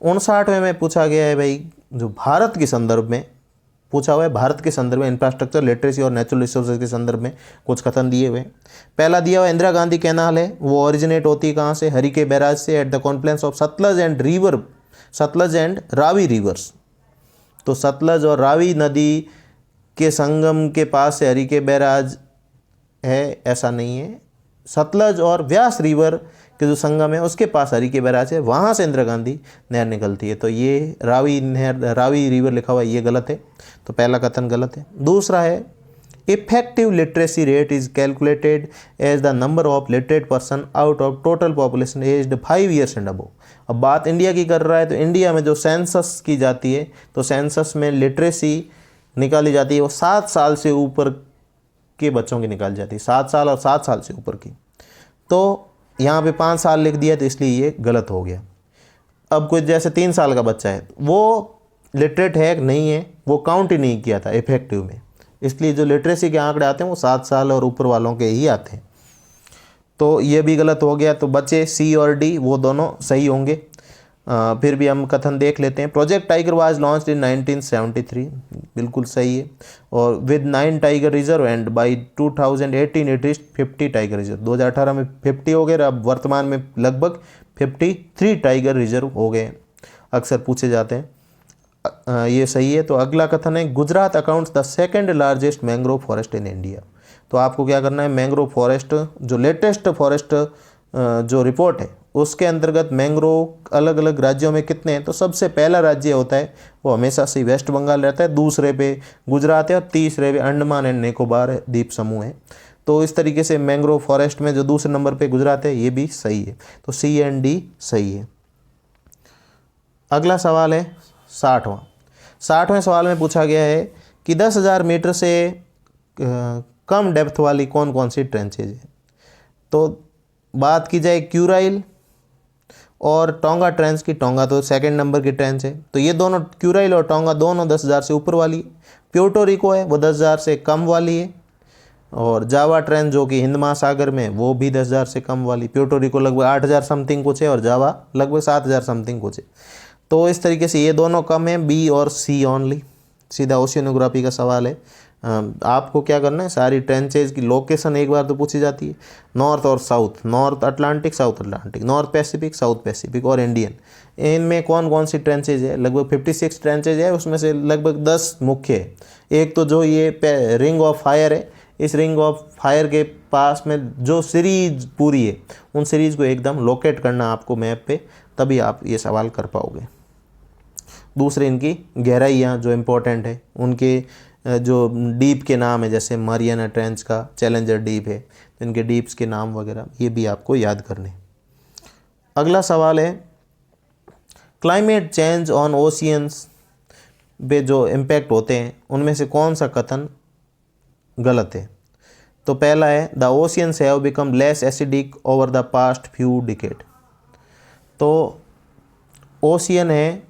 59वें में पूछा गया है भाई, जो भारत के संदर्भ में पूछा हुआ है, भारत के संदर्भ में इंफ्रास्ट्रक्चर, लिटरेसी और नेचुरल रिसोर्सेज के संदर्भ में कुछ कथन दिए हुए। पहला दिया हुआ इंदिरा गांधी कैनाल है, वो ओरिजिनेट होती है कहाँ से, हरिके बैराज से at the Confluence of Sutlej and Ravi reverse. तो सतलज और रावी नदी के संगम के पास से हरिके बैराज है ऐसा नहीं है, सतलज और व्यास रिवर के जो संगम है उसके पास हरिके बैराज है, वहाँ से इंदिरा गांधी नहर निकलती है। तो ये रावी रिवर लिखा हुआ है, ये गलत है। तो पहला कथन गलत है। दूसरा है effective literacy rate is calculated as the number of literate person out of total population aged 5 years and above. अब बात इंडिया की कर रहा है, तो इंडिया में जो सेंसस की जाती है तो सेंसस में लिटरेसी निकाली जाती है वो 7 साल से ऊपर के बच्चों की निकाली जाती है, 7 साल और 7 साल से ऊपर की। तो यहाँ पे 5 साल लिख दिया तो इसलिए ये गलत हो गया। अब कोई जैसे 3 साल का बच्चा है वो लिटरेट है नहीं है, वो काउंट ही नहीं किया था इफेक्टिव में, इसलिए जो लिटरेसी के आंकड़े आते हैं वो 7 साल और ऊपर वालों के ही आते हैं। तो ये भी गलत हो गया। तो बचे सी और डी, वो दोनों सही होंगे। फिर भी हम कथन देख लेते हैं। Project tiger was launched in 1973, बिल्कुल सही है। और with 9 tiger reserve and by 2018 it reached 50 tiger reserve. 2018 में 50 हो गए, अब वर्तमान में लगभग 53 टाइगर रिजर्व हो गए, अक्सर पूछे जाते हैं। ये सही है। तो अगला कथन है Gujarat accounts the second largest mangrove forest in India. तो आपको क्या करना है, मैंग्रोव फॉरेस्ट जो लेटेस्ट फॉरेस्ट जो रिपोर्ट है उसके अंतर्गत मैंग्रोव अलग अलग राज्यों में कितने हैं, तो सबसे पहला राज्य होता है वो हमेशा से वेस्ट बंगाल रहता है, दूसरे पे गुजरात है और तीसरे पे अंडमान एंड निकोबार द्वीप समूह है। तो इस तरीके से मैंग्रोव फॉरेस्ट में जो दूसरे नंबर पे गुजरात है, ये भी सही है। तो सी एंड डी सही है। अगला सवाल है 60वां सवाल में पूछा गया है कि 10,000 मीटर से कम डेप्थ वाली कौन कौन सी ट्रेंचेज है। तो बात की जाए क्यूराइल और टोंगा ट्रेंच की, टोंगा तो सेकंड नंबर की ट्रेंच है, तो ये दोनों क्यूराइल और टोंगा दोनों 10,000 से ऊपर वाली है। प्यूर्टो रिको है वो 10,000 से कम वाली है, और जावा ट्रेंच जो कि हिंद महासागर में, वो भी 10,000 से कम वाली। प्यूर्टो रिको लगभग 8,000 समथिंग कुछ है और जावा लगभग 7,000 समथिंग कुछ है। तो इस तरीके से ये दोनों कम है, बी और सी ओनली। सीधा ओशियनोग्राफी का सवाल है। आपको क्या करना है, सारी ट्रेंचेज की लोकेशन एक बार तो पूछी जाती है, नॉर्थ और south, north Atlantic, south Atlantic, north Pacific, south Pacific और इंडियन, इनमें कौन कौन सी ट्रेंचेज है। लगभग 56 ट्रेंचेज है, उसमें से लगभग 10 मुख्य है। एक तो जो ये रिंग ऑफ फायर है, इस रिंग ऑफ फायर के पास में जो सीरीज पूरी है, उन सीरीज को एकदम लोकेट करना आपको मैप पे, तभी आप ये सवाल कर पाओगे। दूसरे इनकी गहराइयाँ जो इम्पोर्टेंट है, उनके जो डीप के नाम है, जैसे मारियाना ट्रेंच का चैलेंजर डीप है, तो इनके डीप्स के नाम वगैरह ये भी आपको याद करने। अगला सवाल है क्लाइमेट चेंज ऑन ओशियंस पे जो इम्पैक्ट होते हैं उनमें से कौन सा कथन गलत है। तो पहला है the oceans have become less acidic over the past few decade. तो ओशियन है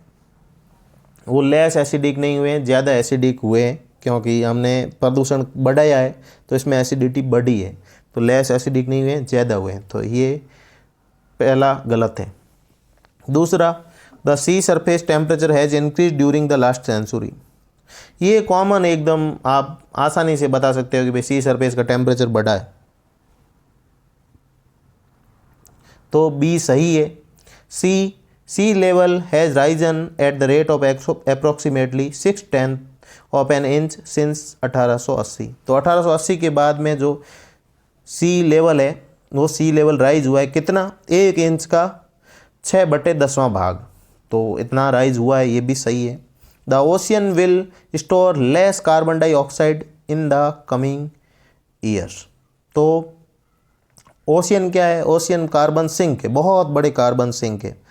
वो लेस एसिडिक नहीं हुए हैं, ज़्यादा एसिडिक हुए हैं, क्योंकि हमने प्रदूषण बढ़ाया है तो इसमें एसिडिटी बढ़ी है। तो लेस एसिडिक नहीं हुए हैं, ज़्यादा हुए हैं, तो ये पहला गलत है। दूसरा the sea surface temperature has increase during the last century. ये कॉमन एकदम आप आसानी से बता सकते हो कि भाई सी सरफेस का टेम्परेचर बढ़ा है, तो बी सही है। Sea level has risen at the rate of approximately 6/10 of an inch since 1880। तो 1880 के बाद में जो सी लेवल है वो सी लेवल राइज हुआ है कितना, 1 इंच का 6/10वां भाग, तो इतना राइज हुआ है, ये भी सही है। The ocean will store less carbon dioxide in the coming years. तो ओशियन क्या है, ओशियन कार्बन सिंक है, बहुत बड़े कार्बन सिंक है,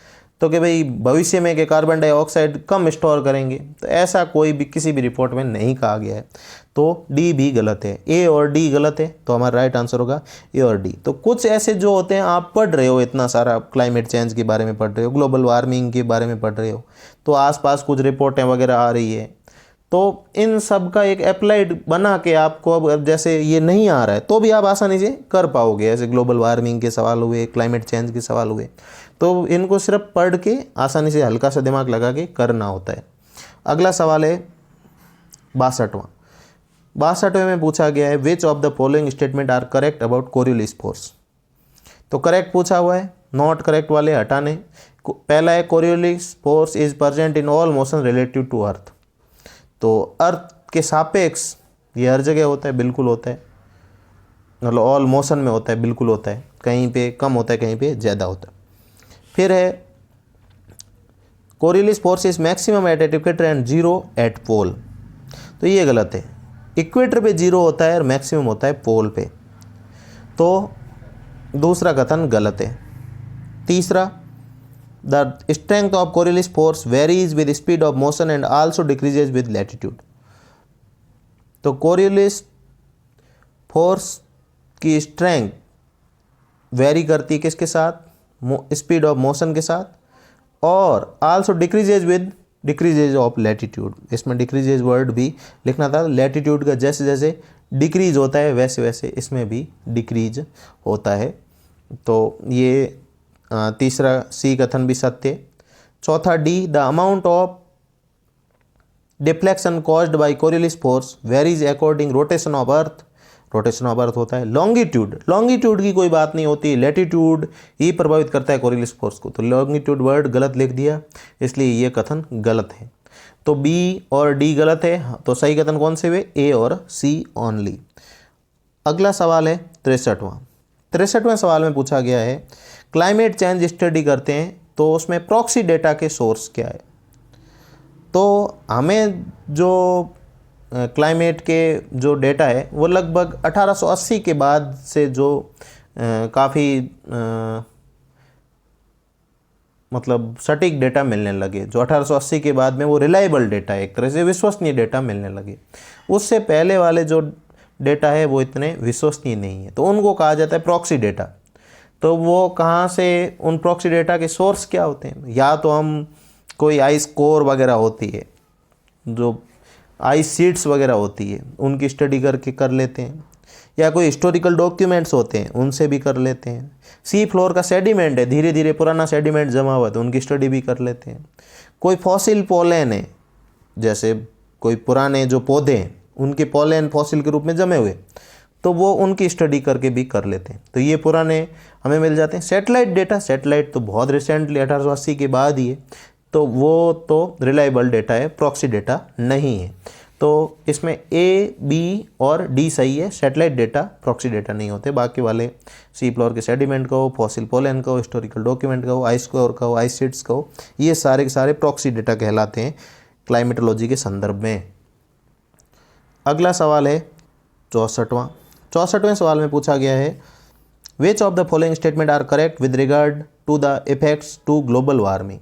तो कि भाई भविष्य में के कार्बन डाइऑक्साइड कम स्टोर करेंगे, तो ऐसा कोई भी किसी भी रिपोर्ट में नहीं कहा गया है। तो डी भी गलत है, ए और डी गलत है, तो हमारा राइट आंसर होगा ए और डी। तो कुछ ऐसे जो होते हैं, आप पढ़ रहे हो इतना सारा क्लाइमेट चेंज के बारे में पढ़ रहे हो, ग्लोबल वार्मिंग के बारे में पढ़ रहे हो, तो आसपास कुछ रिपोर्टें वगैरह आ रही है, तो इन सब का एक अप्लाइड बना के आपको, अब जैसे ये नहीं आ रहा है तो भी आप आसानी से कर पाओगे। ऐसे ग्लोबल वार्मिंग के सवाल हुए, क्लाइमेट चेंज के सवाल हुए, तो इनको सिर्फ पढ़ के आसानी से हल्का सा दिमाग लगा के करना होता है। अगला सवाल है 62वें में पूछा गया है which of the following statement are correct about Coriolis force. तो करेक्ट पूछा हुआ है, नॉट करेक्ट वाले हटाने। पहला है Coriolis force is present in all motion relative to earth. तो अर्थ के सापेक्ष ये हर जगह होता है, बिल्कुल होता है, मतलब ऑल मोशन में होता है, बिल्कुल होता है, कहीं पे कम होता है, कहीं पे ज़्यादा होता है। फिर है Coriolis force is maximum at equator and 0 at pole. तो ये गलत है, इक्वेटर पे 0 होता है और मैक्सिमम होता है पोल पे, तो दूसरा कथन गलत है। तीसरा the strength of Coriolis force varies with speed of motion and also decreases with latitude. तो कोरियोलिस फोर्स की स्ट्रेंथ वेरी करती है किसके साथ, स्पीड ऑफ मोशन के साथ, और also decreases with decreases of latitude. इसमें डिक्रीजेज वर्ड भी लिखना था, लैटिट्यूड का जैसे जैसे डिक्रीज होता है वैसे वैसे इसमें भी डिक्रीज होता है। तो ये तीसरा सी कथन भी सत्य है। चौथा D, the amount of deflection caused by Coriolis force varies according rotation of earth. Rotation of earth होता है। लॉन्गिट्यूड, लॉन्गिट्यूड की कोई बात नहीं होती, लैटिट्यूड ही प्रभावित करता है कोरियोलिस फोर्स को। तो लॉन्गिट्यूड वर्ड गलत लिख दिया, इसलिए ये कथन गलत है। तो बी और डी गलत है, तो सही कथन कौन से हुए, ए और सी ओनली। अगला सवाल है 63वां। 63वें सवाल में पूछा गया है क्लाइमेट चेंज स्टडी करते हैं तो उसमें प्रॉक्सी डेटा के सोर्स क्या है। तो हमें जो क्लाइमेट के जो डेटा है वो लगभग 1880 के बाद से जो काफ़ी मतलब सटीक डेटा मिलने लगे, जो 1880 के बाद में वो रिलायबल डेटा है, एक तरह से विश्वसनीय डेटा मिलने लगे। उससे पहले वाले जो डेटा है वो इतने विश्वसनीय नहीं है, तो उनको कहा जाता है प्रॉक्सी डेटा। तो वो कहाँ से, उन प्रॉक्सी डेटा के सोर्स क्या होते हैं, या तो हम कोई आइस कोर वगैरह होती है, जो आइस शीट्स वगैरह होती है, उनकी स्टडी करके कर लेते हैं, या कोई हिस्टोरिकल डॉक्यूमेंट्स होते हैं उनसे भी कर लेते हैं। सी फ्लोर का सेडिमेंट है, धीरे धीरे पुराना सेडिमेंट जमा हुआ है तो उनकी स्टडी भी कर लेते हैं। कोई फॉसिल पोलन है, जैसे कोई पुराने जो पौधे हैं उनके पोलन फॉसिल के रूप में जमे हुए, तो वो उनकी स्टडी करके भी कर लेते हैं। तो ये पुराने हमें मिल जाते हैं। सैटेलाइट डेटा, सैटेलाइट तो बहुत रिसेंटली 1880 के बाद ही है, तो वो तो रिलायबल डेटा है, प्रॉक्सी डेटा नहीं है। तो इसमें ए, बी और डी सही है। सैटेलाइट डेटा प्रॉक्सी डेटा नहीं होते, बाकी वाले सी फ्लोर के सेडिमेंट का हो, फॉसिल पोलन का हो, हिस्टोरिकल डॉक्यूमेंट का हो, आइस कोर का हो, आइस शीट्स का हो, ये सारे के सारे प्रॉक्सी डेटा कहलाते हैं क्लाइमेटोलॉजी के संदर्भ में। अगला सवाल है 64वां। 64वें सवाल में पूछा गया है which of the following statement are correct with regard to the effects to global warming.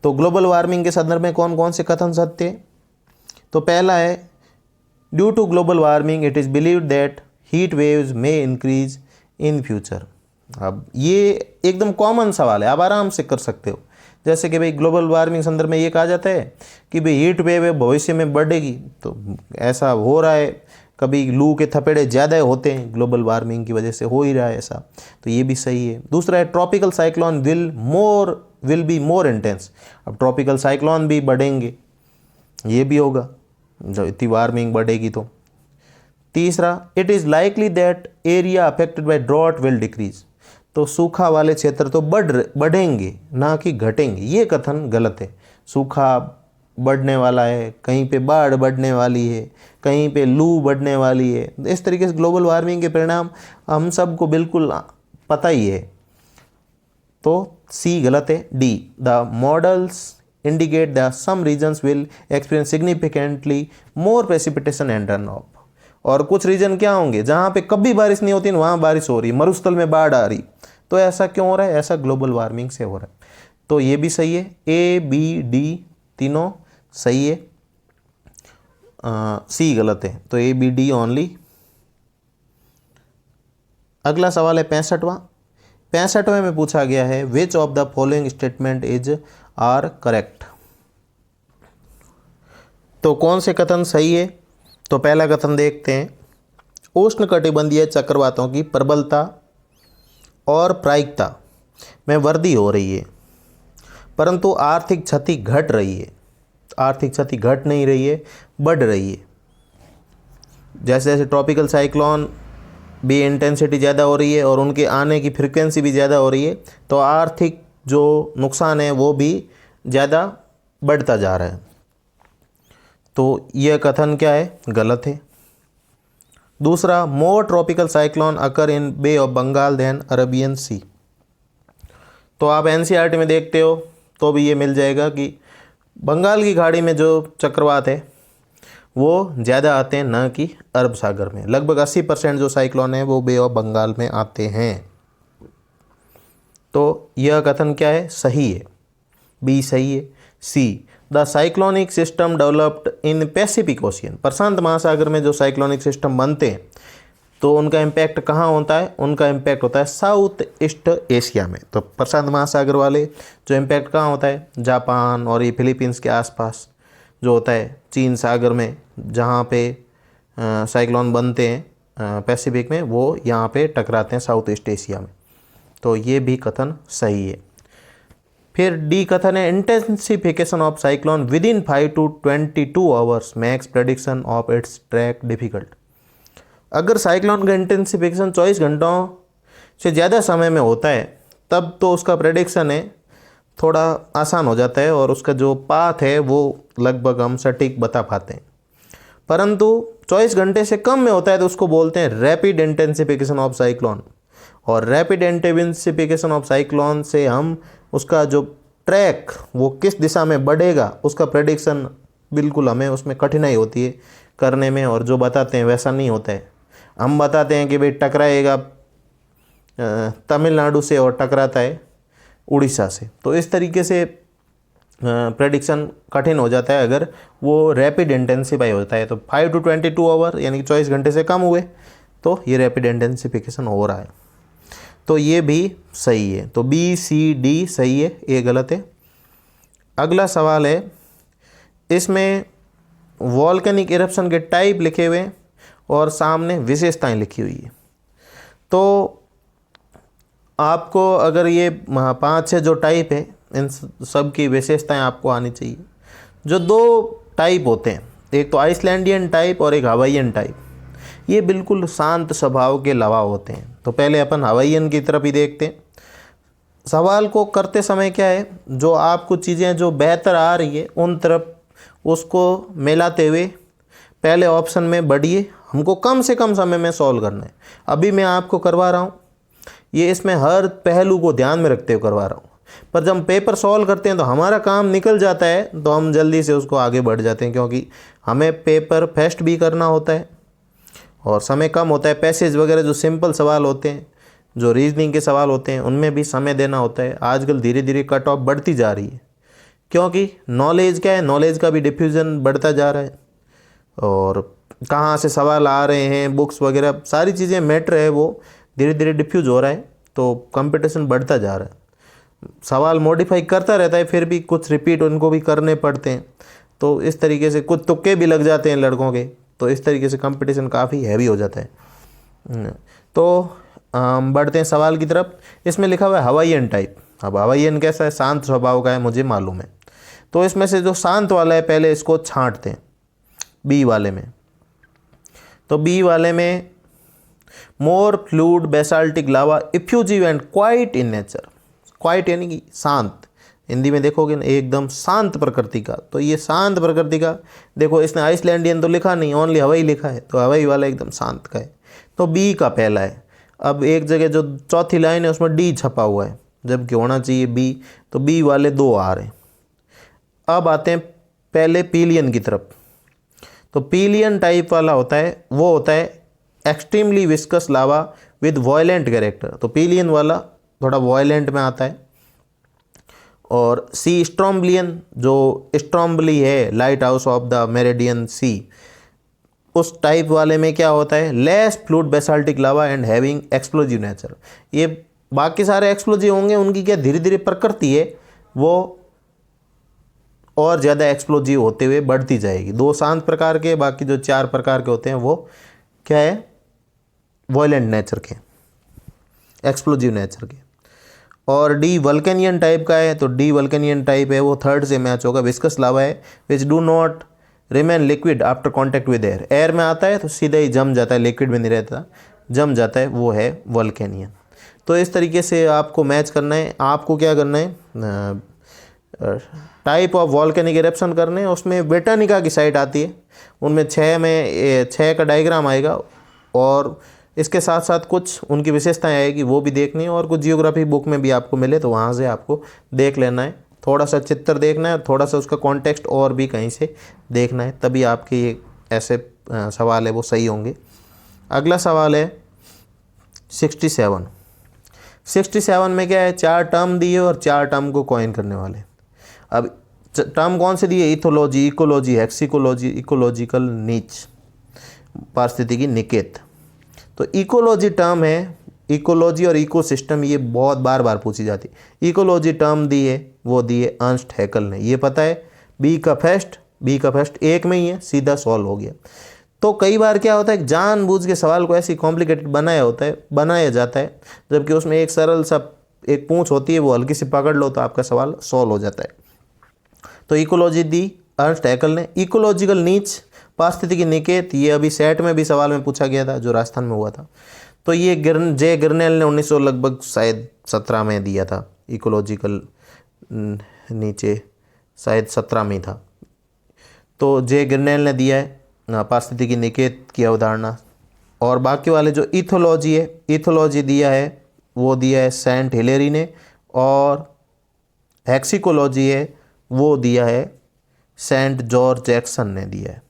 तो ग्लोबल वार्मिंग के संदर्भ में कौन कौन से कथन सत्य है। तो पहला है due to global warming it is believed that heat waves may increase in future. अब ये एकदम कॉमन सवाल है, आप आराम से कर सकते हो। जैसे कि भाई ग्लोबल वार्मिंग संदर्भ में ये कहा जाता है कि भाई हीट वेव है भविष्य में बढ़ेगी, तो ऐसा हो रहा है, कभी लू के थपेड़े ज़्यादा होते हैं ग्लोबल वार्मिंग की वजह से, हो ही रहा है ऐसा, तो ये भी सही है। दूसरा है tropical cyclone will be more intense. अब ट्रॉपिकल साइक्लोन भी बढ़ेंगे, ये भी होगा जब इतनी वार्मिंग बढ़ेगी तो। तीसरा it is likely that area affected by drought will decrease. तो सूखा वाले क्षेत्र तो बढ़ेंगे ना कि घटेंगे, ये कथन गलत है। सूखा बढ़ने वाला है, कहीं पे बाढ़ बढ़ने वाली है, कहीं पे लू बढ़ने वाली है। इस तरीके से ग्लोबल वार्मिंग के परिणाम हम सबको बिल्कुल पता ही है, तो सी गलत है। D the models indicate that some regions will experience significantly more precipitation and run off. और कुछ रीजन क्या होंगे जहाँ पे कभी बारिश नहीं होती, वहाँ बारिश हो रही है, मरुस्थल में बाढ़ आ रही, तो ऐसा क्यों हो रहा है, ऐसा ग्लोबल वार्मिंग से हो रहा है। तो ये भी सही है, ए बी डी तीनों सही है, सी गलत है, तो ए बी डी ओनली। अगला सवाल है 65वां। 65वें में पूछा गया है which of the following statement is are correct. तो कौन से कथन सही है। तो पहला कथन देखते हैं, उष्णकटिबंधीय चक्रवातों की प्रबलता और प्रायिकता में वृद्धि हो रही है, परंतु आर्थिक क्षति घट रही है। आर्थिक क्षति घट नहीं रही है, बढ़ रही है। जैसे जैसे ट्रॉपिकल साइक्लोन भी इंटेंसिटी ज़्यादा हो रही है और उनके आने की फ्रीक्वेंसी भी ज़्यादा हो रही है, तो आर्थिक जो नुकसान है वो भी ज़्यादा बढ़ता जा रहा है। तो यह कथन क्या है, गलत है। दूसरा, more tropical cyclone occur in bay of Bengal than Arabian sea. तो आप एनसीईआरटी में देखते हो तो भी ये मिल जाएगा कि बंगाल की खाड़ी में जो चक्रवात है वो ज़्यादा आते हैं न कि अरब सागर में। लगभग 80% जो साइक्लोन है वो बे ऑफ बंगाल में आते हैं। तो यह कथन क्या है, सही है, बी सही है। C the cyclonic system developed in Pacific Ocean. प्रशांत महासागर में जो साइक्लोनिक सिस्टम बनते हैं तो उनका इम्पैक्ट कहाँ होता है, उनका इम्पैक्ट होता है साउथ ईस्ट एशिया में। तो प्रशांत महासागर वाले जो इम्पैक्ट कहाँ होता है, जापान और ये फिलीपींस के आसपास जो होता है, चीन सागर में जहाँ पे साइक्लोन बनते हैं पैसिफिक में, वो यहाँ पे टकराते हैं साउथ ईस्ट एशिया में। तो ये भी कथन सही है। फिर डी कथन है intensification of cyclone with in 5 to 22 hours max prediction of its track difficult. अगर साइक्लोन का इंटेंसिफिकेशन 24 घंटों से ज़्यादा समय में होता है तब तो उसका प्रेडिक्शन है थोड़ा आसान हो जाता है और उसका जो पाथ है वो लगभग हम सटीक बता पाते हैं। परंतु 24 घंटे से कम में होता है तो उसको बोलते हैं रैपिड इंटेंसिफिकेशन ऑफ साइक्लोन। और रैपिड इंटेंसिफिकेशन ऑफ साइक्लोन से हम उसका जो ट्रैक वो किस दिशा में बढ़ेगा उसका प्रेडिक्शन बिल्कुल हमें उसमें कठिनाई होती है करने में, और जो बताते हैं वैसा नहीं होता है। हम बताते हैं कि भाई टकराएगा तमिलनाडु से और टकराता है उड़ीसा से, तो इस तरीके से प्रेडिक्शन कठिन हो जाता है अगर वो रैपिड इंटेंसिफाई होता है। तो 5 to 22 आवर यानी कि 24 घंटे से कम हुए तो ये रैपिड इंटेंसिफिकेशन हो रहा है, तो ये भी सही है। तो बी सी डी सही है, ये गलत है। अगला सवाल है, इसमें वॉल्केनिक इरप्शन के टाइप लिखे हुए हैं और सामने विशेषताएं लिखी हुई है। तो आपको अगर ये 5-6 जो टाइप है इन सब की विशेषताएं आपको आनी चाहिए। जो 2 टाइप होते हैं, एक तो आइसलैंडियन टाइप और एक हवाईयन टाइप, ये बिल्कुल शांत स्वभाव के लावा होते हैं। तो पहले अपन हवाईयन की तरफ ही देखते हैं। सवाल को करते समय क्या है, जो आपको चीज़ें जो बेहतर आ रही है उन तरफ उसको मिलाते हुए पहले ऑप्शन में बढ़िए। हमको कम से कम समय में सॉल्व करना है। अभी मैं आपको करवा रहा हूँ, ये इसमें हर पहलू को ध्यान में रखते हुए करवा रहा हूँ, पर जब हम पेपर सॉल्व करते हैं तो हमारा काम निकल जाता है तो हम जल्दी से उसको आगे बढ़ जाते हैं, क्योंकि हमें पेपर फेस्ट भी करना होता है और समय कम होता है। पैसेज वगैरह जो सिंपल सवाल होते हैं, जो रीजनिंग के सवाल होते हैं, उनमें भी समय देना होता है। आजकल धीरे धीरे कट ऑफ बढ़ती जा रही है, क्योंकि नॉलेज क्या है, नॉलेज का भी डिफ्यूज़न बढ़ता जा रहा है और कहाँ से सवाल आ रहे हैं, बुक्स वगैरह सारी चीज़ें मैटर है, वो धीरे धीरे डिफ्यूज़ हो रहा है, तो कंपटीशन बढ़ता जा रहा है। सवाल मॉडिफाई करता रहता है, फिर भी कुछ रिपीट उनको भी करने पड़ते हैं, तो इस तरीके से कुछ तुक्के भी लग जाते हैं लड़कों के, तो इस तरीके से कंपटीशन काफ़ी हैवी हो जाता है। तो बढ़ते हैं सवाल की तरफ। इसमें लिखा हुआ है हवाईयन टाइप। अब हवाईयन कैसा है, शांत स्वभाव का है, मुझे मालूम है। तो इसमें से जो शांत वाला है पहले इसको छांटते हैं बी वाले में। तो बी वाले में more fluid basaltic lava effusive and quiet in nature. Quiet यानी कि शांत, हिंदी में देखोगे ना एकदम शांत प्रकृति का, तो ये शांत प्रकृति का। देखो इसने आइसलैंडियन तो लिखा नहीं, ओनली हवाई लिखा है, तो हवाई वाला एकदम शांत का है, तो बी का पहला है। अब एक जगह जो चौथी लाइन है उसमें डी छपा हुआ है, जबकि होना चाहिए बी, तो बी वाले 2 आ रहे हैं। अब आते हैं पहले पीलियन की तरफ। तो पीलियन टाइप वाला होता है, वो होता है extremely viscous lava with violent character. तो पीलियन वाला थोड़ा वॉयलेंट में आता है। और सी स्ट्रोम्बलियन, जो स्ट्रोम्बली है lighthouse of the meridian sea, उस टाइप वाले में क्या होता है, less fluid basaltic lava and having explosive nature. ये बाकी सारे एक्सप्लोजिव होंगे, उनकी क्या धीरे धीरे प्रकृति है वो और ज़्यादा एक्सप्लोजिव होते हुए बढ़ती जाएगी। 2 शांत प्रकार के, बाकी जो 4 प्रकार के होते हैं वो क्या है, वॉयलेंट नेचर के, एक्सप्लोजिव नेचर के। और डी वल्केनियन टाइप का है, तो डी वल्केनियन टाइप है, वो 3rd से मैच होगा। विस्कस लावा है which do not remain liquid after contact with air. Air में आता है तो सीधा ही जम जाता है, लिक्विड में नहीं रहता, जम जाता है, वो है वल्केनियन। तो इस तरीके से आपको मैच करना है। आपको क्या करना है, टाइप ऑफ वॉल्केनिक इरप्शन करने हैं। उसमें बेटानिका की साइट आती है, उनमें 6 का डायग्राम आएगा और इसके साथ साथ कुछ उनकी विशेषताएं आएगी, वो भी देखनी है। और कुछ जियोग्राफी बुक में भी आपको मिले तो वहाँ से आपको देख लेना है, थोड़ा सा चित्र देखना है, थोड़ा सा उसका कॉन्टेक्स्ट और भी कहीं से देखना है, तभी आपके ये ऐसे सवाल है वो सही होंगे। अगला सवाल है 67। 67 में क्या है, 4 टर्म दिए और 4 टर्म को कॉइन करने वाले। अब टर्म कौन से दिए, इथोलॉजी, इकोलॉजी, हेक्सिकोलॉजी, इकोलॉजिकल नीच, पारिस्थितिकी निकेत। तो इकोलॉजी टर्म है, इकोलॉजी और इकोसिस्टम, ये बहुत बार बार पूछी जाती है। इकोलॉजी टर्म दी है, वो दी है अर्नस्ट हैकल ने, ये पता है। बी का फर्स्ट एक में ही है, सीधा सॉल्व हो गया। तो कई बार क्या होता है, जानबूझ के सवाल को ऐसी कॉम्प्लिकेटेड बनाया जाता है, जबकि उसमें एक सरल सा एक पूंछ होती है, वो हल्की सी पकड़ लो तो आपका सवाल सॉल्व हो जाता है। तो इकोलॉजी दी अर्नस्ट हैकेल ने। इकोलॉजिकल नीच, पारिस्थितिकी निकेत, ये अभी सेट में भी सवाल में पूछा गया था जो राजस्थान में हुआ था। तो ये जे गर्नेल ने 1900 लगभग शायद 17 में दिया था। इकोलॉजिकल नीचे शायद 17 में था। तो जे गर्नेल ने दिया है पारिस्थितिकी निकेत की अवधारणा। और बाकी वाले जो इथोलॉजी है, इथोलॉजी दिया है वो दिया है सेंट हिलेरी ने। और हेक्सिकोलॉजी है वो दिया है सेंट जॉर्ज जैक्सन ने दिया है।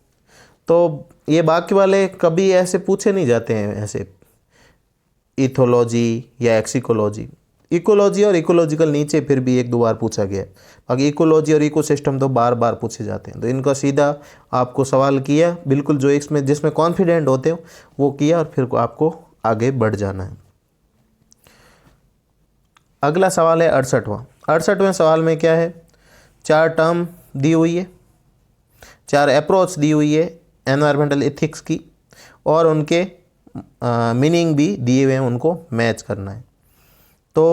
तो ये बाकी वाले कभी ऐसे पूछे नहीं जाते हैं, ऐसे इथोलॉजी या एक्सिकोलॉजी। इकोलॉजी और इकोलॉजिकल नीचे फिर भी एक दो बार पूछा गया है, बाकी इकोलॉजी और इकोसिस्टम तो बार बार पूछे जाते हैं। तो इनका सीधा आपको सवाल किया, बिल्कुल जो इसमें जिसमें कॉन्फिडेंट होते हो वो किया और फिर आपको आगे बढ़ जाना है। अगला सवाल है 68वां। 68वें सवाल में क्या है, 4 टर्म दी हुई है, 4 अप्रोच दी हुई है एनवायरमेंटल एथिक्स की, और उनके मीनिंग भी दिए हुए हैं, उनको मैच करना है। तो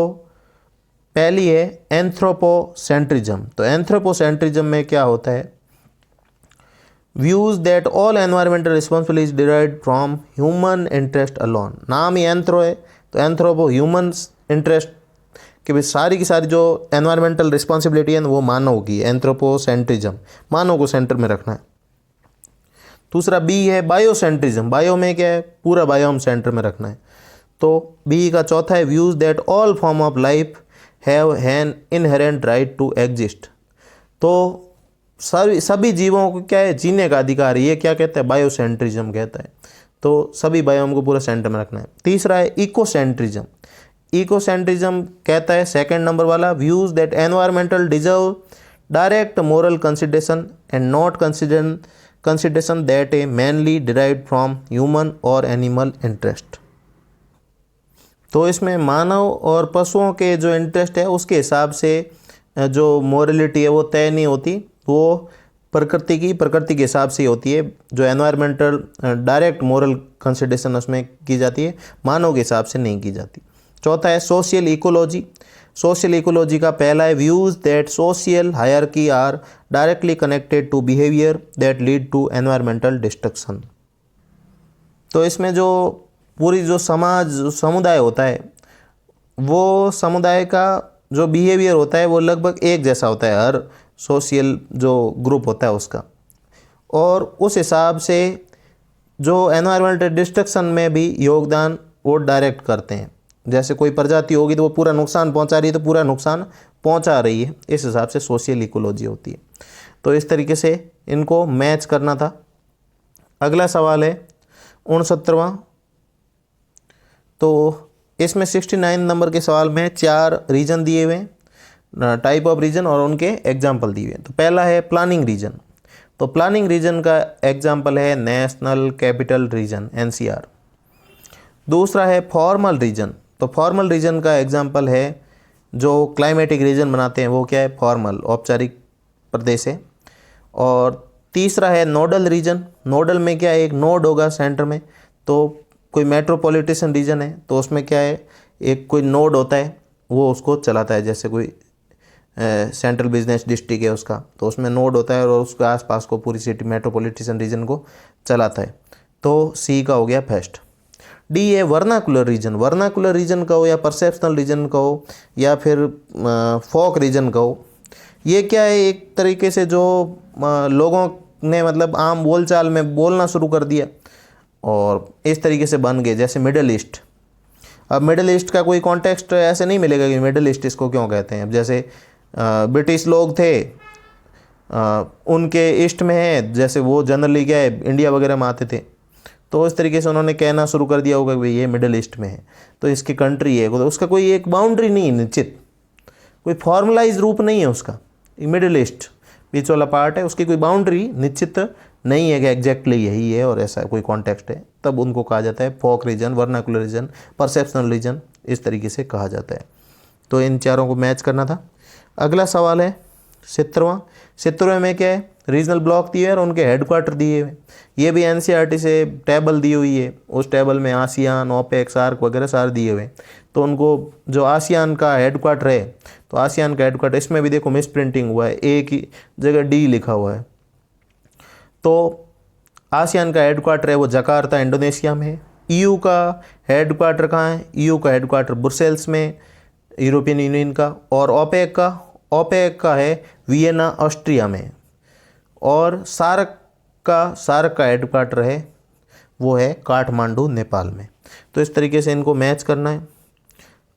पहली है एंथ्रोपोसेंट्रिज्म। तो एंथ्रोपोसेंट्रिज्म में क्या होता है, views that all environmental responsibility derived from human interest alone. नाम ही एंथ्रो है, तो एंथ्रोपो ह्यूमन इंटरेस्ट कि भाई सारी की सारी जो एनवायरमेंटल रिस्पॉन्सिबिलिटी है वो मानव की है। एंथ्रोपोसेंट्रिज्म, मानव को सेंटर में रखना है। दूसरा बी है बायोसेंट्रिज्म। बायो में क्या है, पूरा बायोम सेंटर में रखना है। तो बी का चौथा है views that all form of life have an inherent right to exist. तो सभी जीवों को क्या है, जीने का अधिकार है। ये क्या कहता है, बायोसेंट्रिज्म कहता है। तो सभी बायोम को पूरा सेंटर में रखना है। तीसरा है इकोसेंट्रिज्म। इकोसेंट्रिज्म कहता है सेकंड नंबर वाला, views that environmental deserve direct moral consideration and not consideration that A mainly derived from human और एनिमल इंटरेस्ट। तो इसमें मानव और पशुओं के जो इंटरेस्ट है उसके हिसाब से जो मोरलिटी है वो तय नहीं होती, वो प्रकृति के हिसाब से ही होती है। जो एनवायरमेंटल डायरेक्ट मोरल कंसिडरेशन उसमें की जाती है, मानव के हिसाब से नहीं की जाती। चौथा है सोशल इकोलॉजी। सोशल इकोलॉजी का पहला है views that social hierarchy are directly connected to behaviour that lead to environmental destruction. तो इसमें जो पूरी जो समुदाय होता है, वो समुदाय का जो बिहेवियर होता है वो लगभग एक जैसा होता है, हर सोशल जो ग्रुप होता है उसका। और उस हिसाब से जो एनवायरमेंटल डिस्ट्रक्शन में भी योगदान वो डायरेक्ट करते हैं। जैसे कोई प्रजाति होगी तो वो पूरा नुकसान पहुंचा रही है, तो पूरा नुकसान पहुंचा रही है, इस हिसाब से सोशल इकोलॉजी होती है। तो इस तरीके से इनको मैच करना था। अगला सवाल है 69वां। तो इसमें 69 नंबर के सवाल में 4 रीजन दिए हुए हैं, टाइप ऑफ रीजन और उनके एग्जाम्पल दिए हुए हैं। तो पहला है प्लानिंग रीजन। तो प्लानिंग रीजन का एग्जाम्पल है नेशनल कैपिटल रीजन NCR। दूसरा है फॉर्मल रीजन। तो फॉर्मल रीजन का एग्जाम्पल है जो क्लाइमेटिक रीजन बनाते हैं, वो क्या है, फॉर्मल, औपचारिक प्रदेश है। और तीसरा है नोडल रीजन। नोडल में क्या है, एक नोड होगा सेंटर में। तो कोई मेट्रोपॉलिटन रीजन है तो उसमें क्या है, एक कोई नोड होता है वो उसको चलाता है। जैसे कोई सेंट्रल बिजनेस डिस्ट्रिक्ट है उसका, तो उसमें नोड होता है और उसके आसपास को पूरी सिटी मेट्रोपॉलिटन रीजन को चलाता है। तो सी का हो गया फर्स्ट। डी है वर्नाकुलर रीजन। वर्नाकुलर रीजन कहो या परसेप्शनल रीजन कहो या फिर फोक रीजन कहो, ये क्या है, एक तरीके से जो लोगों ने मतलब आम बोलचाल में बोलना शुरू कर दिया और इस तरीके से बन गए। जैसे मिडल ईस्ट। अब मिडल ईस्ट का कोई कॉन्टेक्स्ट ऐसे नहीं मिलेगा कि मिडल ईस्ट इसको क्यों कहते हैं। अब जैसे ब्रिटिश लोग थे, उनके ईस्ट में है, जैसे वो जनरली क्या है इंडिया वगैरह में आते थे, तो इस तरीके से उन्होंने कहना शुरू कर दिया होगा कि भाई ये मिडल ईस्ट में है तो इसकी कंट्री है। तो उसका कोई एक बाउंड्री नहीं है निश्चित, कोई फॉर्मलाइज रूप नहीं है उसका। मिडल ईस्ट बीच वाला पार्ट है, उसकी कोई बाउंड्री निश्चित नहीं है कि एग्जैक्टली यही है और ऐसा कोई कॉन्टेक्स्ट है, तब उनको कहा जाता है folk region, vernacular region, perceptional region, इस तरीके से कहा जाता है। तो इन चारों को मैच करना था। अगला सवाल है 70वां। 70वें में क्या है, रीजनल ब्लॉक दिए और उनके हेडक्वार्टर दिए हुए। ये भी एनसीईआरटी से टेबल दी हुई है, उस टेबल में आसियान, ओपेक, सार्क वगैरह सारे दिए हुए। तो उनको जो आसियान का हेडक्वार्टर है, तो आसियान का हेडक्वार्टर, इसमें भी देखो मिस प्रिंटिंग हुआ है, ए की जगह डी लिखा हुआ है। तो आसियान का हेडक्वार्टर है वो जकार्ता इंडोनेशिया में है। ईयू का हेडक्वार्टर कहाँ है? ईयू का हेडक्वार्टर ब्रुसेल्स में, यूरोपियन यूनियन का। और ओपेक का है वियना ऑस्ट्रिया में। और सार्क का हेडक्वार्टर है वो है काठमांडू नेपाल में। तो इस तरीके से इनको मैच करना है।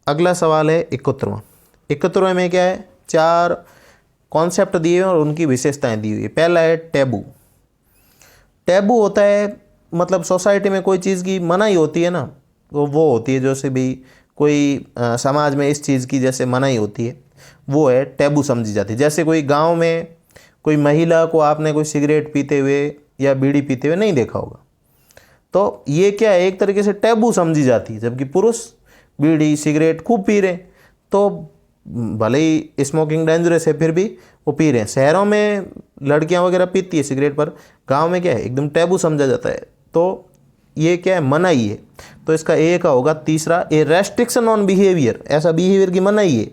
अगला सवाल है 71वें में क्या है? 4 कॉन्सेप्ट दिए हुए और उनकी विशेषताएं दी हुई है। पहला है टैबू। टैबू होता है मतलब सोसाइटी में कोई चीज़ की मनाही होती है ना, तो वो होती है जैसे भी कोई समाज में इस चीज़ की जैसे मनाही होती है, वो है टैबू समझी जाती है। जैसे कोई गांव में कोई महिला को आपने कोई सिगरेट पीते हुए या बीड़ी पीते हुए नहीं देखा होगा, तो ये क्या है, एक तरीके से टैबू समझी जाती है। जबकि पुरुष बीड़ी सिगरेट खूब पी रहे, तो भले ही स्मोकिंग डेंजरस है फिर भी वो पी रहे हैं। शहरों में लड़कियां वगैरह पीती है सिगरेट, पर गांव में क्या है, एकदम टैबू समझा जाता है। तो ये क्या है, मनाही है। तो इसका ए का होगा तीसरा, ए रेस्ट्रिक्शन ऑन बिहेवियर, ऐसा बिहेवियर की मनाही है।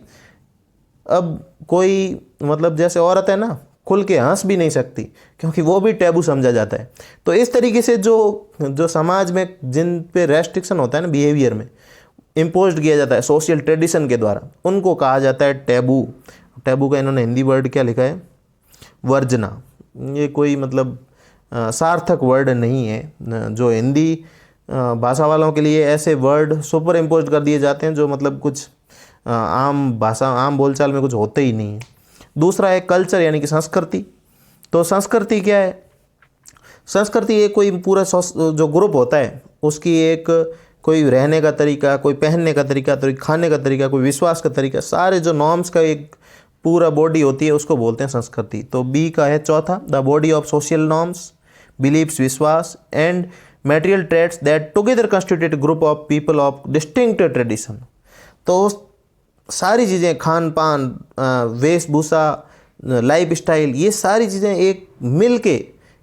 अब कोई मतलब जैसे औरत है ना, खुल के हंस भी नहीं सकती क्योंकि वो भी टैबू समझा जाता है। तो इस तरीके से जो समाज में जिन पे रेस्ट्रिक्शन होता है ना बिहेवियर में, इम्पोज्ड किया जाता है सोशल ट्रेडिशन के द्वारा, उनको कहा जाता है टैबू। टैबू का इन्होंने हिंदी वर्ड क्या लिखा है? वर्जना। ये कोई मतलब सार्थक वर्ड नहीं है। जो हिंदी भाषा वालों के लिए ऐसे वर्ड सुपर इम्पोज कर दिए जाते हैं जो मतलब कुछ आम बोलचाल में कुछ होते ही नहीं है। दूसरा है कल्चर यानी कि संस्कृति। तो संस्कृति क्या है? संस्कृति एक कोई पूरा जो ग्रुप होता है उसकी एक कोई रहने का तरीका, कोई पहनने का तरीका, कोई खाने का तरीका, कोई विश्वास का तरीका, सारे जो नॉर्म्स का एक पूरा बॉडी होती है उसको बोलते हैं संस्कृति। तो बी का है चौथा, the body of social norms, beliefs, विश्वास and material traits that together constitute group of people of distinct tradition. तो सारी चीज़ें, खान पान, वेशभूषा, लाइफ स्टाइल, ये सारी चीज़ें एक मिल के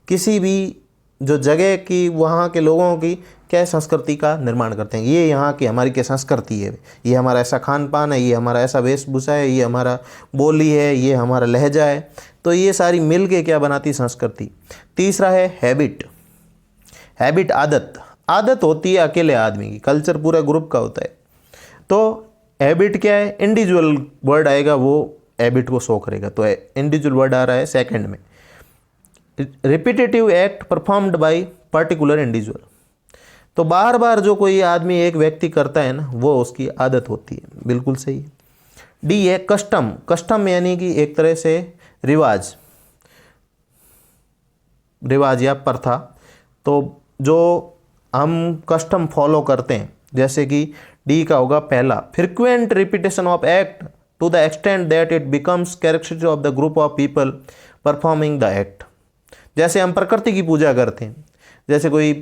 किसी भी जो जगह की वहाँ के लोगों की क्या संस्कृति का निर्माण करते हैं। ये यहाँ की हमारी क्या संस्कृति है, ये हमारा ऐसा खान पान है, ये हमारा ऐसा वेशभूषा है, ये हमारा बोली है, ये हमारा लहजा है। तो ये सारी मिल के क्या बनाती संस्कृति। तीसरा है हैबिट। हैबिट आदत होती है अकेले आदमी की, कल्चर पूरा ग्रुप का होता है। तो हैबिट क्या है? इंडिविजुअल वर्ड आएगा वो हैबिट को शो करेगा। तो इंडिविजुअल वर्ड आ रहा है सेकंड में। Repetitive act performed by particular individual. तो बार बार जो कोई आदमी एक व्यक्ति करता है ना, वो उसकी आदत होती है। बिल्कुल सही है। डी है कस्टम। कस्टम यानी कि एक तरह से रिवाज या प्रथा। तो जो हम कस्टम फॉलो करते हैं, जैसे कि डी का होगा पहला, frequent repetition of act to the extent that it becomes characteristic of the group of people performing the act. जैसे हम प्रकृति की पूजा करते हैं, जैसे कोई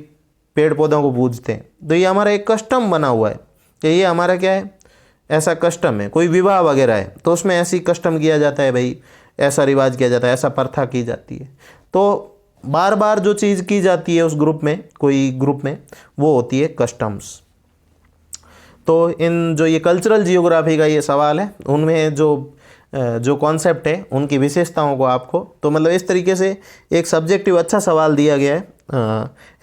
पेड़ पौधों को पूजते हैं, तो ये हमारा एक कस्टम बना हुआ है कि ये हमारा क्या है, ऐसा कस्टम है। कोई विवाह वगैरह है तो उसमें ऐसी कस्टम किया जाता है, भाई ऐसा रिवाज किया जाता है, ऐसा प्रथा की जाती है। तो बार बार जो चीज़ की जाती है उस ग्रुप में, कोई ग्रुप में, वो होती है कस्टम्स। तो इन जो ये कल्चरल जियोग्राफी का ये सवाल है, उनमें जो कॉन्सेप्ट है उनकी विशेषताओं को आपको, तो मतलब इस तरीके से एक सब्जेक्टिव अच्छा सवाल दिया गया है।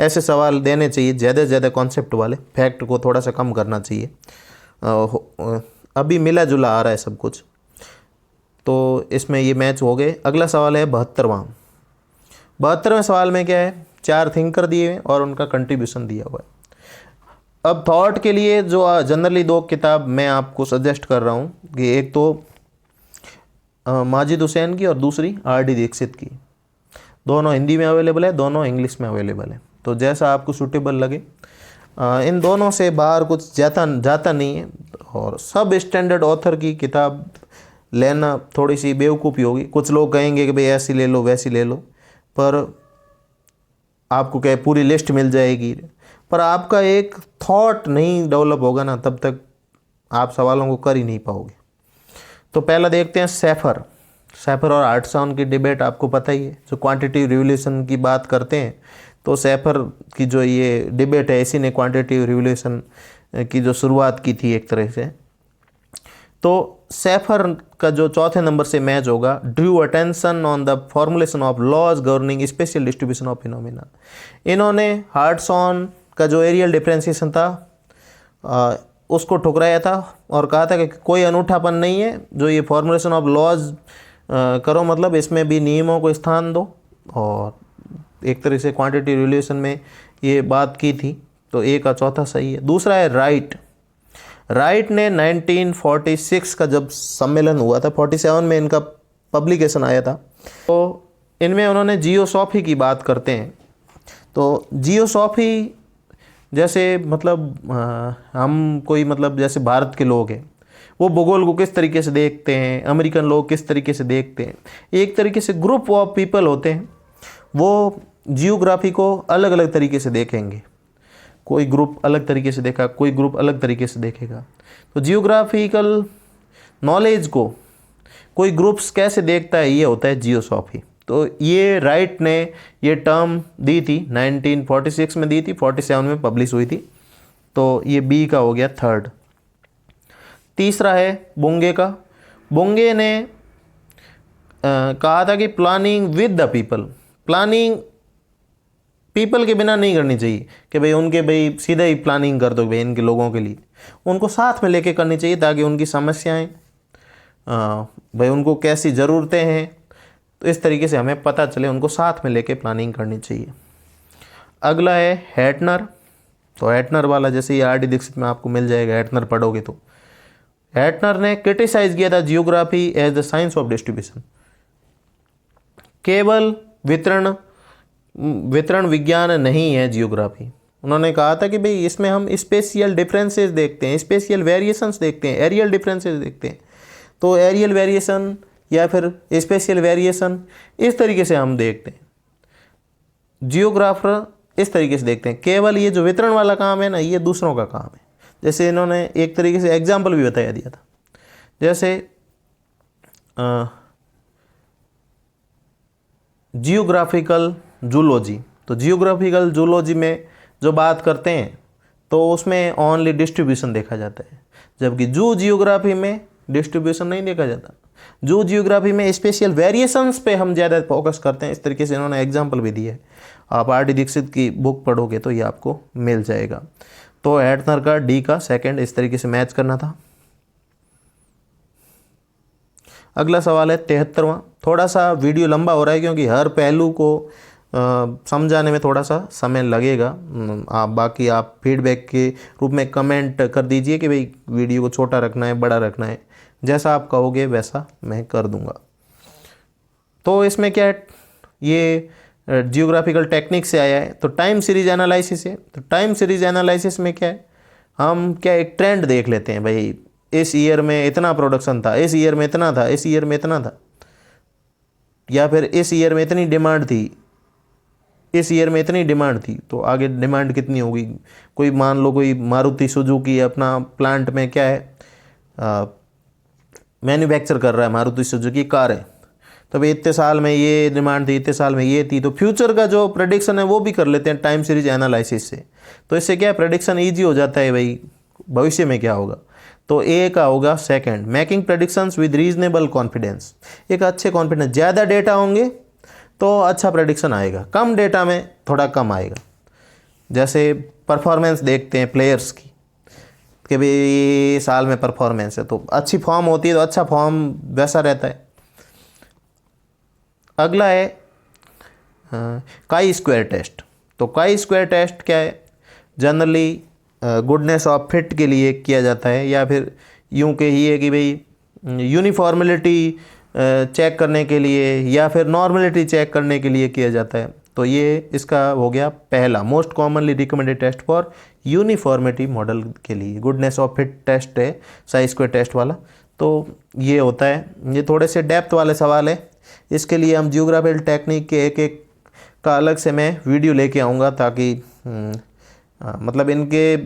ऐसे सवाल देने चाहिए ज़्यादा से ज़्यादा कॉन्सेप्ट वाले, फैक्ट को थोड़ा सा कम करना चाहिए। अभी मिला जुला आ रहा है सब कुछ, तो इसमें ये मैच हो गए। अगला सवाल है 72वें सवाल में क्या है, 4 थिंकर दिए हैं और उनका कंट्रीब्यूशन दिया हुआ है। अब थॉट के लिए जो जनरली 2 किताब मैं आपको सजेस्ट कर रहा हूँ कि एक तो माजिद हुसैन की और दूसरी आर.डी. दीक्षित की। दोनों हिंदी में अवेलेबल है, दोनों इंग्लिश में अवेलेबल है। तो जैसा आपको सूटेबल लगे, इन दोनों से बाहर कुछ जाता नहीं है। और सब स्टैंडर्ड ऑथर की किताब लेना थोड़ी सी बेवकूफ़ी होगी। कुछ लोग कहेंगे कि भाई ऐसी ले लो वैसी ले लो, पर आपको क्या पूरी लिस्ट मिल जाएगी, पर आपका एक थॉट नहीं डेवलप होगा ना, तब तक आप सवालों को कर ही नहीं पाओगे। तो पहला देखते हैं सैफर। सैफर और हार्टसॉन की डिबेट आपको पता ही है, जो क्वांटिटिव रिवोल्यूशन की बात करते हैं, तो सैफर की जो ये डिबेट है, इसी ने क्वांटिटिव रिवोल्यूशन की जो शुरुआत की थी एक तरह से। तो सैफर का जो चौथे नंबर से मैच होगा, drew attention on the formulation of laws governing spatial distribution of phenomena. इन्होंने हार्टसॉन का जो एरियल डिफरेंशिएशन था उसको ठुकराया था और कहा था कि कोई अनूठापन नहीं है, जो ये फॉर्मुलेशन ऑफ लॉज करो, मतलब इसमें भी नियमों को स्थान दो, और एक तरह से क्वांटिटी रिवोल्यूशन में ये बात की थी। तो ए का चौथा सही है। दूसरा है राइट। राइट ने 1946 का जब सम्मेलन हुआ था, 47 में इनका पब्लिकेशन आया था, तो इनमें उन्होंने जियोसॉफी की बात करते हैं। तो जियोसॉफी जैसे मतलब हम कोई मतलब जैसे भारत के लोग हैं, वो भूगोल को किस तरीके से देखते हैं, अमेरिकन लोग किस तरीके से देखते हैं, एक तरीके से ग्रुप ऑफ पीपल होते हैं, वो जियोग्राफी को अलग अलग तरीके से देखेंगे। कोई ग्रुप अलग तरीके से देखा, कोई ग्रुप अलग तरीके से देखेगा। तो जियोग्राफिकल नॉलेज को कोई ग्रुप्स कैसे देखता है, ये होता है जियोसॉफी। तो ये राइट ने ये टर्म दी थी, 1946 में दी थी, 47 में पब्लिश हुई थी। तो ये बी का हो गया थर्ड। तीसरा है बुंगे का। बुंगे ने कहा था कि planning with the people, planning people के बिना नहीं करनी चाहिए कि भाई उनके भाई सीधे ही प्लानिंग कर दो भाई इनके लोगों के लिए, उनको साथ में लेके करनी चाहिए ताकि उनकी समस्याएं भाई उनको कैसी ज़रूरतें हैं, तो इस तरीके से हमें पता चले, उनको साथ में लेके प्लानिंग करनी चाहिए। अगला है हैटनर। तो हैटनर वाला जैसे ये आर.डी. दीक्षित में आपको मिल जाएगा, हैटनर पढ़ोगे तो। हैटनर ने क्रिटिसाइज किया था geography as the science of distribution, केवल वितरण विज्ञान नहीं है जियोग्राफी। उन्होंने कहा था कि भाई इसमें हम स्पेशियल डिफरेंसेस देखते हैं, स्पेशियल वेरिएशंस देखते हैं, एरियल डिफरेंसेस देखते हैं। तो एरियल वेरिएशन या फिर स्पेशियल वेरिएशन इस तरीके से हम देखते हैं, जियोग्राफर इस तरीके से देखते हैं। केवल ये जो वितरण वाला काम है ना, ये दूसरों का काम है। जैसे इन्होंने एक तरीके से एग्जाम्पल भी बताया दिया था, जैसे जियोग्राफिकल जूलॉजी। तो जियोग्राफिकल जूलॉजी में जो बात करते हैं तो उसमें ओनली डिस्ट्रीब्यूशन देखा जाता है, जबकि जू जियोग्राफी में डिस्ट्रीब्यूशन नहीं देखा जाता। जू जियोग्राफी में स्पेशल वेरिएशंस पे हम ज़्यादा फोकस करते हैं। इस तरीके से इन्होंने एग्जाम्पल भी दिए है। आप आर.डी. दीक्षित की बुक पढ़ोगे तो ये आपको मिल जाएगा। तो हैटनर का डी का सेकंड इस तरीके से मैच करना था। अगला सवाल है 73वां। थोड़ा सा वीडियो लंबा हो रहा है क्योंकि हर पहलू को समझाने में थोड़ा सा समय लगेगा। बाकी आप फीडबैक के रूप में कमेंट कर दीजिए कि भाई वीडियो को छोटा रखना है, बड़ा रखना है, जैसा आप कहोगे वैसा मैं कर दूंगा। तो इसमें क्या है, ये जियोग्राफिकल टेक्निक से आया है। तो टाइम सीरीज एनालिसिस है। तो टाइम सीरीज एनालिसिस में क्या है, हम क्या एक ट्रेंड देख लेते हैं, भाई इस ईयर में इतना प्रोडक्शन था, इस ईयर में इतना था, इस ईयर में इतना था, या फिर इस ईयर में इतनी डिमांड थी, इस ईयर में इतनी डिमांड थी, तो आगे डिमांड कितनी होगी। कोई मान लो कोई मारुति सुजुकी अपना प्लांट में क्या है मैन्युफैक्चर कर रहा है, मारुति सुजुकी कार है, तो भाई इतने साल में ये डिमांड थी, इतने साल में ये थी। तो फ्यूचर का जो प्रेडिक्शन है वो भी कर लेते हैं टाइम सीरीज एनालिसिस से। तो इससे क्या है, प्रेडिक्शन ईजी हो जाता है भाई भविष्य में क्या होगा। तो ए का होगा second, making predictions with reasonable confidence. एक अच्छे कॉन्फिडेंस, ज़्यादा डेटा होंगे तो अच्छा प्रेडिक्शन आएगा, कम डेटा में थोड़ा कम आएगा। जैसे परफॉर्मेंस देखते हैं प्लेयर्स की कि भाई साल में परफॉर्मेंस है, तो अच्छी फॉर्म होती है तो अच्छा फॉर्म वैसा रहता है। अगला है काई स्क्वायर टेस्ट। तो काई स्क्वायर टेस्ट क्या है, जनरली गुडनेस ऑफ फिट के लिए किया जाता है, या फिर यूँ कहिए कि भाई यूनिफॉर्मिलिटी चेक करने के लिए, या फिर नॉर्मलिटी चेक करने के लिए किया जाता है। तो ये इसका हो गया पहला, most commonly recommended test for uniformity model के लिए गुडनेस ऑफ फिट टेस्ट है साई स्क्वायर टेस्ट वाला। तो ये होता है, ये थोड़े से डेप्थ वाले सवाल है, इसके लिए हम जियोग्राफिकल टेक्निक के एक एक का अलग से मैं वीडियो लेके आऊँगा, ताकि मतलब इनके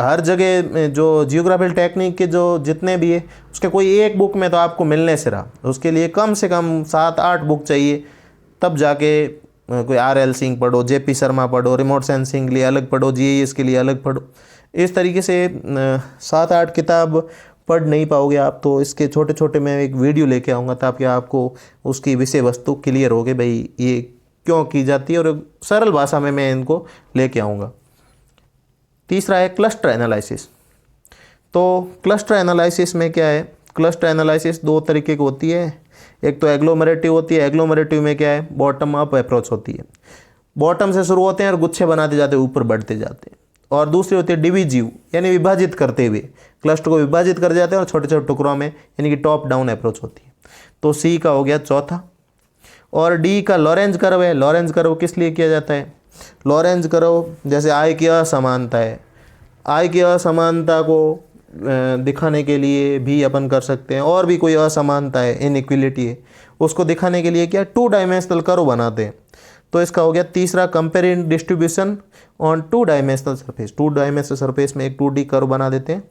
हर जगह जो जियोग्राफिकल टेक्निक के जो जितने भी है उसके कोई एक बुक में तो आपको मिलने से रहा, उसके लिए कम से कम 7-8 बुक चाहिए, तब जाके कोई RL सिंह पढ़ो, JP शर्मा पढ़ो, रिमोट सेंसिंग के लिए अलग पढ़ो, GIS के लिए अलग पढ़ो। इस तरीके से 7-8 किताब पढ़ नहीं पाओगे आप। तो इसके छोटे छोटे मैं एक वीडियो लेके आऊँगा ताकि आपको उसकी विषय वस्तु क्लियर हो गई, भाई ये क्यों की जाती है, और सरल भाषा में मैं इनको लेके आऊँगा। तीसरा है क्लस्टर एनालिसिस। तो क्लस्टर एनालिसिस में क्या है, क्लस्टर एनालिसिस 2 तरीके की होती है। एक तो एग्लोमरेटिव होती है। एग्लोमरेटिव में क्या है, बॉटम अप अप्रोच होती है, बॉटम से शुरू होते हैं और गुच्छे बनाते जाते हैं, ऊपर बढ़ते जाते हैं। और दूसरी होती है डिविजिव, यानी विभाजित करते हुए क्लस्टर को विभाजित कर जाते हैं और छोटे छोटे टुकड़ों में, यानी कि टॉप डाउन अप्रोच होती है। तो C का हो गया चौथा। और D का लॉरेंज कर्व है। लॉरेंज कर्व किस लिए किया जाता है, लॉरेंज कर्व जैसे I की असमानता है, I की असमानता को दिखाने के लिए भी अपन कर सकते हैं, और भी कोई असमानता है, इनइक्वलिटी है, उसको दिखाने के लिए क्या 2 डायमेंशनल कर्व बनाते हैं। तो इसका हो गया तीसरा, comparing distribution on 2 dimensional surface. 2 dimensional surface में एक 2D कर्व बना देते हैं,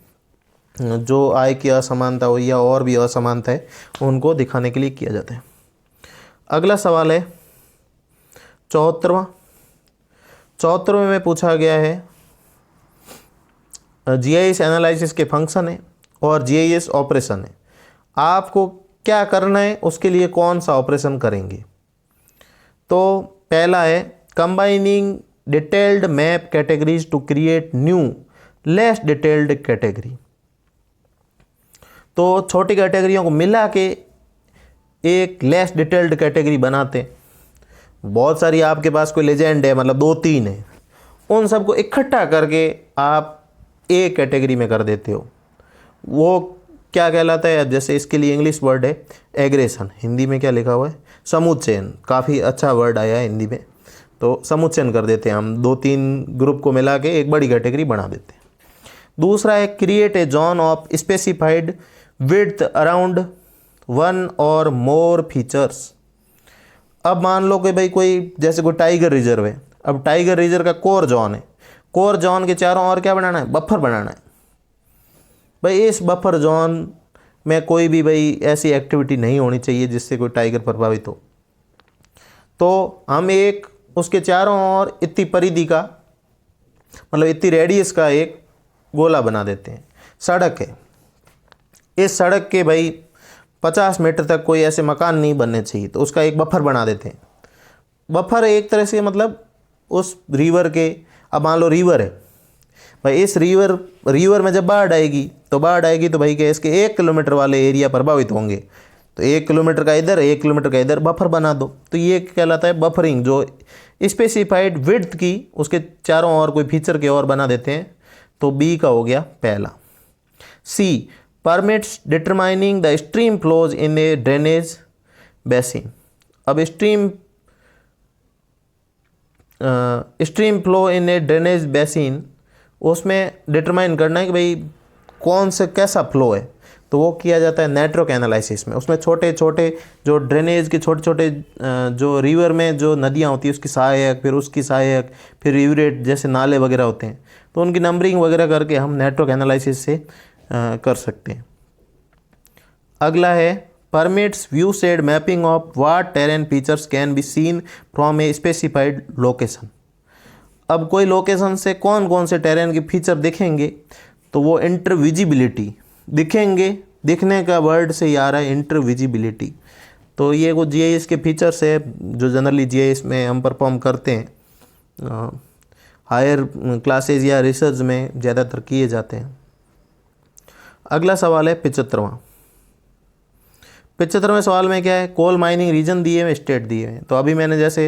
जो I की असमानता हो या और भी असमानता है उनको दिखाने के लिए किया जाता है। अगला सवाल है 74वां। 74वें में पूछा गया है GIS एनालिसिस के फंक्शन है और GIS ऑपरेशन है, आपको क्या करना है, उसके लिए कौन सा ऑपरेशन करेंगे। तो पहला है combining detailed map categories to create new less detailed category. तो छोटी कैटेगरियों को मिला के एक लेस डिटेल्ड कैटेगरी बनाते हैं। बहुत सारी आपके पास कोई लेजेंड है, मतलब 2-3 है, उन सबको इकट्ठा करके आप एक कैटेगरी में कर देते हो। वो क्या कहलाता है, अब जैसे इसके लिए इंग्लिश वर्ड है एग्रेशन, हिंदी में क्या लिखा हुआ है, समुच्चयन। काफ़ी अच्छा वर्ड आया है हिंदी में, तो समुच्चयन कर देते हैं हम, 2-3 ग्रुप को मिला के एक बड़ी कैटेगरी बना देते हैं। दूसरा है create a zone of specified width around 1 और मोर फीचर्स। अब मान लो कि भाई कोई जैसे कोई टाइगर रिजर्व है, अब टाइगर रिजर्व का कोर जोन है, कोर जोन के चारों ओर क्या बनाना है, बफर बनाना है। भाई इस बफर जोन में कोई भी भाई ऐसी एक्टिविटी नहीं होनी चाहिए जिससे कोई टाइगर प्रभावित हो। तो हम एक उसके चारों ओर इतनी परिधि का, मतलब इतनी रेडियस का एक गोला बना देते हैं। सड़क है, इस सड़क के भाई 50 मीटर तक कोई ऐसे मकान नहीं बनने चाहिए, तो उसका एक बफर बना देते हैं। बफर एक तरह से मतलब उस रिवर के, अब मान लो रिवर है भाई, इस रिवर में जब बाढ़ आएगी तो भाई क्या इसके 1 किलोमीटर वाले एरिया प्रभावित होंगे, तो 1 किलोमीटर का इधर 1 किलोमीटर का इधर बफर बना दो। तो ये कहलाता है बफरिंग, जो स्पेसिफाइड विड्थ की उसके चारों ओर कोई फीचर के और बना देते हैं। तो B का हो गया पहला। C permits determining the stream flows in a drainage basin. अब stream flow in a drainage basin, उसमें डिटरमाइन करना है कि भाई कौन से कैसा फ्लो है, तो वो किया जाता है नेटवर्क एनालिसिस में। उसमें छोटे छोटे जो ड्रेनेज के छोटे छोटे जो रिवर में जो नदियाँ होती है उसकी सहायक, फिर उसकी सहायक, फिर रिवरेट जैसे नाले वगैरह होते हैं, तो उनकी नंबरिंग वगैरह करके हम नेटवर्क एनालिसिस से कर सकते हैं। अगला है permits viewshed mapping of what terrain features can be seen from a specified location. अब कोई लोकेशन से कौन कौन से टेरेन के फीचर दिखेंगे, तो वो इंटरविजिबिलिटी दिखेंगे, दिखने का वर्ड से ही आ रहा है इंटरविजिबिलिटी। तो ये वो GIS के फीचर्स है जो जनरली GIS में हम परफॉर्म करते हैं, हायर क्लासेज या रिसर्च में ज़्यादातर किए जाते हैं। अगला सवाल है 75वां। 75वें सवाल में क्या है, कोल माइनिंग रीजन दिए हुए, स्टेट दिए हुए हैं। तो अभी मैंने जैसे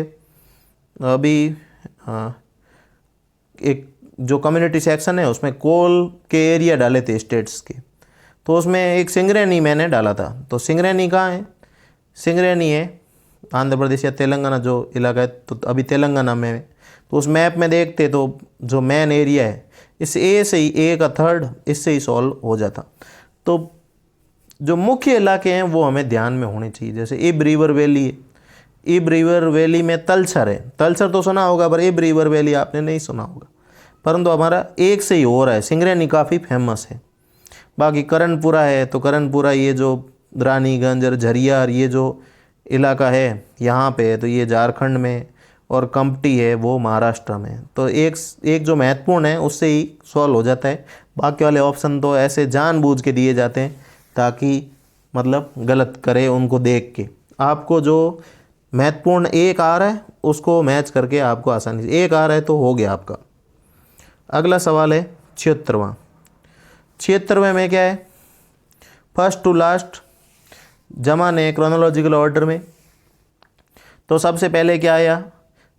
एक जो कम्युनिटी सेक्शन है उसमें कोल के एरिया डाले थे स्टेट्स के, तो उसमें एक सिंगरेनी मैंने डाला था। तो सिंगरेनी कहाँ है, सिंगरेनी है आंध्र प्रदेश या तेलंगाना जो इलाका है, तो अभी तेलंगाना में है। तो उस मैप में देखते तो जो मेन एरिया है इस A से ही, A का 3rd इससे ही सॉल्व हो जाता। तो जो मुख्य इलाके हैं वो हमें ध्यान में होने चाहिए, जैसे इब रिवर वैली है, इब रिवर वैली में तलछर है, तलछर तो सुना होगा पर इब रिवर वैली आपने नहीं सुना होगा। परंतु हमारा एक से ही हो रहा है। सिंगरेनी काफ़ी फेमस है। बाकी करणपुरा है, तो करणपुरा ये जो रानीगंज और झरियार ये जो इलाका है यहाँ पे है, तो ये झारखंड में, और कमटी है वो महाराष्ट्र में। तो एक जो महत्वपूर्ण है उससे ही सॉल्व हो जाता है। बाकी वाले ऑप्शन तो ऐसे जानबूझ के दिए जाते हैं ताकि मतलब गलत करे उनको देख के। आपको जो महत्वपूर्ण एक आ रहा है उसको मैच करके आपको आसानी से, एक आ रहा है तो हो गया आपका। अगला सवाल है 76वां। 76वें में क्या है, फर्स्ट टू लास्ट जमा ने क्रोनोलॉजिकल ऑर्डर में। तो सबसे पहले क्या आया,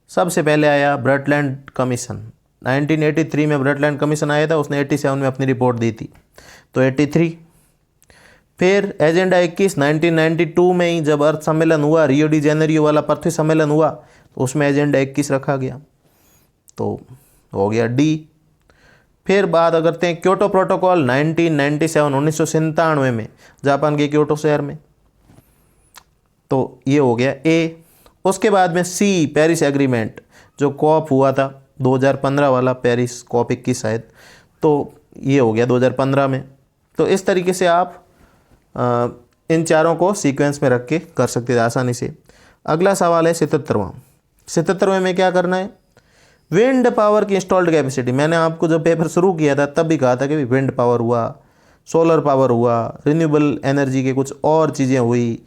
सबसे पहले आया ब्रटलैंड कमीशन। 1983 में ब्रटलैंड कमीशन आया था, उसने 87 में अपनी रिपोर्ट दी थी, तो 83। फिर एजेंडा 21 1992 में ही जब अर्थ सम्मेलन हुआ, रियो डी जेनेरियो वाला पृथ्वी सम्मेलन हुआ, तो उसमें एजेंडा 21 रखा गया, तो हो गया डी। फिर बात करते हैं क्योटो प्रोटोकॉल 1997 1997 में जापान के क्योटो शहर में, तो ये हो गया ए। उसके बाद में सी पेरिस एग्रीमेंट जो कॉप हुआ था 2015 वाला, पेरिस कॉप 21 शायद, तो ये हो गया 2015 में। तो इस तरीके से आप इन चारों को सीक्वेंस में रख के कर सकते थे आसानी से। अगला सवाल है 77वां। 77वें में क्या करना है, विंड पावर की इंस्टॉल्ड कैपेसिटी। मैंने आपको जब पेपर शुरू किया था तब भी कहा था कि विंड पावर हुआ, सोलर पावर हुआ, रिन्यूएबल एनर्जी के कुछ और चीज़ें हुई,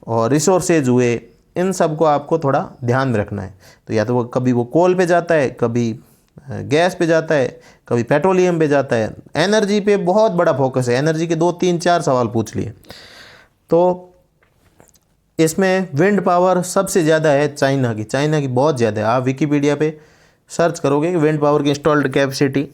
और रिसोर्सेज हुए, इन सब को आपको थोड़ा ध्यान में रखना है। तो या तो वो कभी वो कोल पे जाता है, कभी गैस पे जाता है, कभी पेट्रोलियम पे जाता है। एनर्जी पे बहुत बड़ा फोकस है, एनर्जी के 2 3 4 सवाल पूछ लिए। तो इसमें विंड पावर सबसे ज़्यादा है चाइना की बहुत ज़्यादा है। आप विकीपीडिया पे सर्च करोगे कि विंड पावर की इंस्टॉल्ड कैपेसिटी,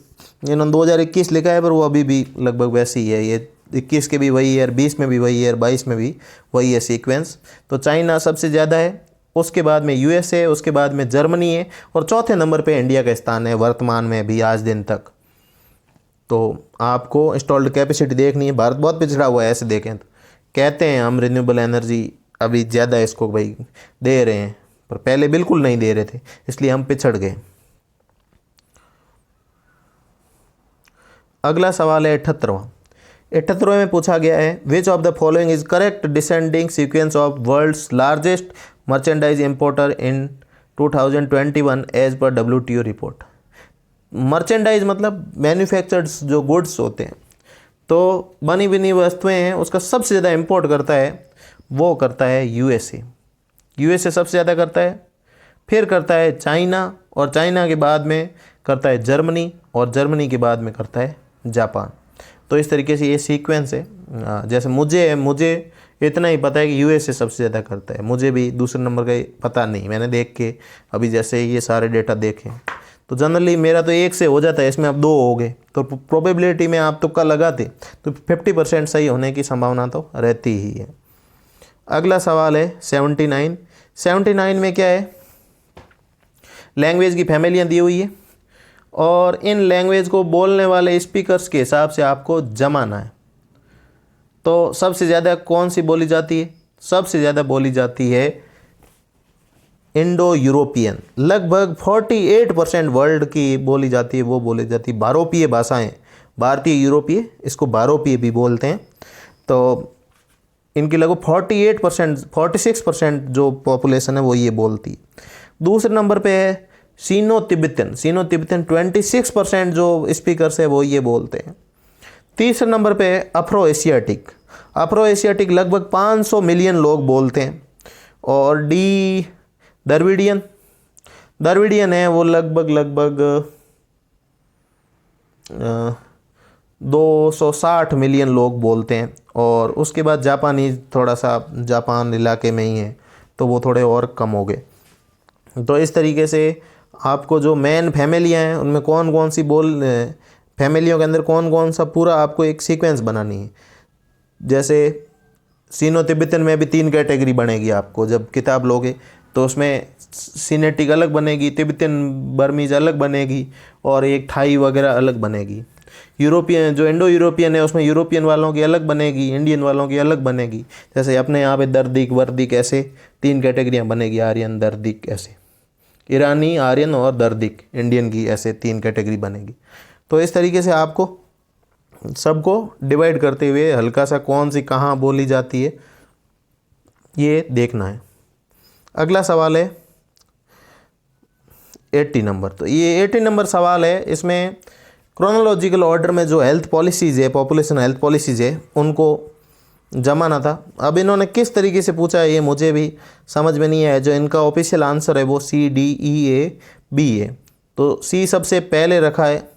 इन्होंने 2021 लिखा है, पर वो अभी भी लगभग वैसे ही है। ये 21 के भी वही है, 20 में भी वही है, 22 में भी वही है सीक्वेंस। तो चाइना सबसे ज़्यादा है, उसके बाद में यूएस है, उसके बाद में जर्मनी है, और चौथे नंबर पे इंडिया का स्थान है वर्तमान में भी आज दिन तक। तो आपको इंस्टॉल्ड कैपेसिटी देखनी है। भारत बहुत पिछड़ा हुआ है ऐसे देखें तो। कहते हैं हम रिन्यूएबल एनर्जी अभी ज़्यादा इसको भाई दे रहे हैं, पर पहले बिल्कुल नहीं दे रहे थे, इसलिए हम पिछड़ गए। अगला सवाल है 78वां। 78वें में पूछा गया है which of the following is correct descending sequence of world's largest merchandise importer in 2021 as per WTO report. Merchandise मतलब मैन्युफैक्चर्ड जो गुड्स होते हैं, तो बनी बनी वस्तुएं हैं, उसका सबसे ज़्यादा इंपोर्ट करता है, वो करता है यूएसए सबसे ज़्यादा करता है। फिर करता है चाइना, और चाइना के बाद में करता है जर्मनी, और जर्मनी के बाद में करता है जापान। तो इस तरीके से ये सीक्वेंस है। जैसे मुझे इतना ही पता है कि यूएसए सबसे ज़्यादा करता है, मुझे भी दूसरे नंबर का पता नहीं, मैंने देख के अभी जैसे ये सारे डेटा देखे, तो जनरली मेरा तो 1 से हो जाता है, इसमें अब 2 हो गए, तो प्रोबेबिलिटी में आप तुक्का लगाते तो 50% सही होने की संभावना तो रहती ही है। अगला सवाल है 79। 79 में क्या है, लैंग्वेज की फैमिलियाँ दी हुई है, और इन लैंग्वेज को बोलने वाले स्पीकर्स के हिसाब से आपको जमाना है। तो सबसे ज़्यादा कौन सी बोली जाती है, सबसे ज़्यादा बोली जाती है इंडो यूरोपियन। लगभग 48% वर्ल्ड की बोली जाती है, वो बोली जाती है बारोपीय भाषाएं, भारतीय यूरोपीय, इसको बारोपीय भी बोलते हैं। तो इनकी लगभग 46% जो पॉपुलेशन है वो ये बोलती है। दूसरे नंबर पे है सीनो तिब्बतन 26% जो स्पीकर्स है वो ये बोलते हैं। तीसरे नंबर पे है अफ्रो एशियाटिक लगभग 500 मिलियन लोग बोलते हैं। और डी द्रविडियन है, वो लगभग 260 मिलियन लोग बोलते हैं। और उसके बाद जापानी, थोड़ा सा जापान इलाके में ही है, तो वो थोड़े और कम हो गए। तो इस तरीके से आपको जो मेन फैमिलियाँ हैं उनमें कौन कौन सी फैमिलियों के अंदर कौन कौन सा पूरा आपको एक सीक्वेंस बनानी है। जैसे सीनो तिब्बतन में भी 3 कैटेगरी बनेगी आपको जब किताब लोगे, तो उसमें सीनेटिक अलग बनेगी, तिब्बतन बर्मीज अलग बनेगी, और एक थाई वगैरह अलग बनेगी। यूरोपियन जो इंडो यूरोपियन है उसमें यूरोपियन वालों की अलग बनेगी, इंडियन वालों की अलग बनेगी। जैसे अपने यहाँ पे दर्दिक वर्दिक ऐसे 3 कैटेगरियाँ बनेगी, आर्यन दर्दिक ऐसे। ईरानी, आर्यन और दर्दिक, इंडियन की ऐसे 3 कैटेगरी बनेगी। तो इस तरीके से आपको सबको डिवाइड करते हुए हल्का सा कौन सी कहाँ बोली जाती है ये देखना है। अगला सवाल है 80 नंबर। तो ये 80 नंबर सवाल है, इसमें क्रोनोलॉजिकल ऑर्डर में जो हेल्थ पॉलिसीज़ है, पॉपुलेशन हेल्थ पॉलिसीज़ है, उनको जमाना था। अब इन्होंने किस तरीके से पूछा है ये मुझे भी समझ में नहीं आया। जो इनका ऑफिशियल आंसर है वो CDEAB है। तो सी सबसे पहले रखा है,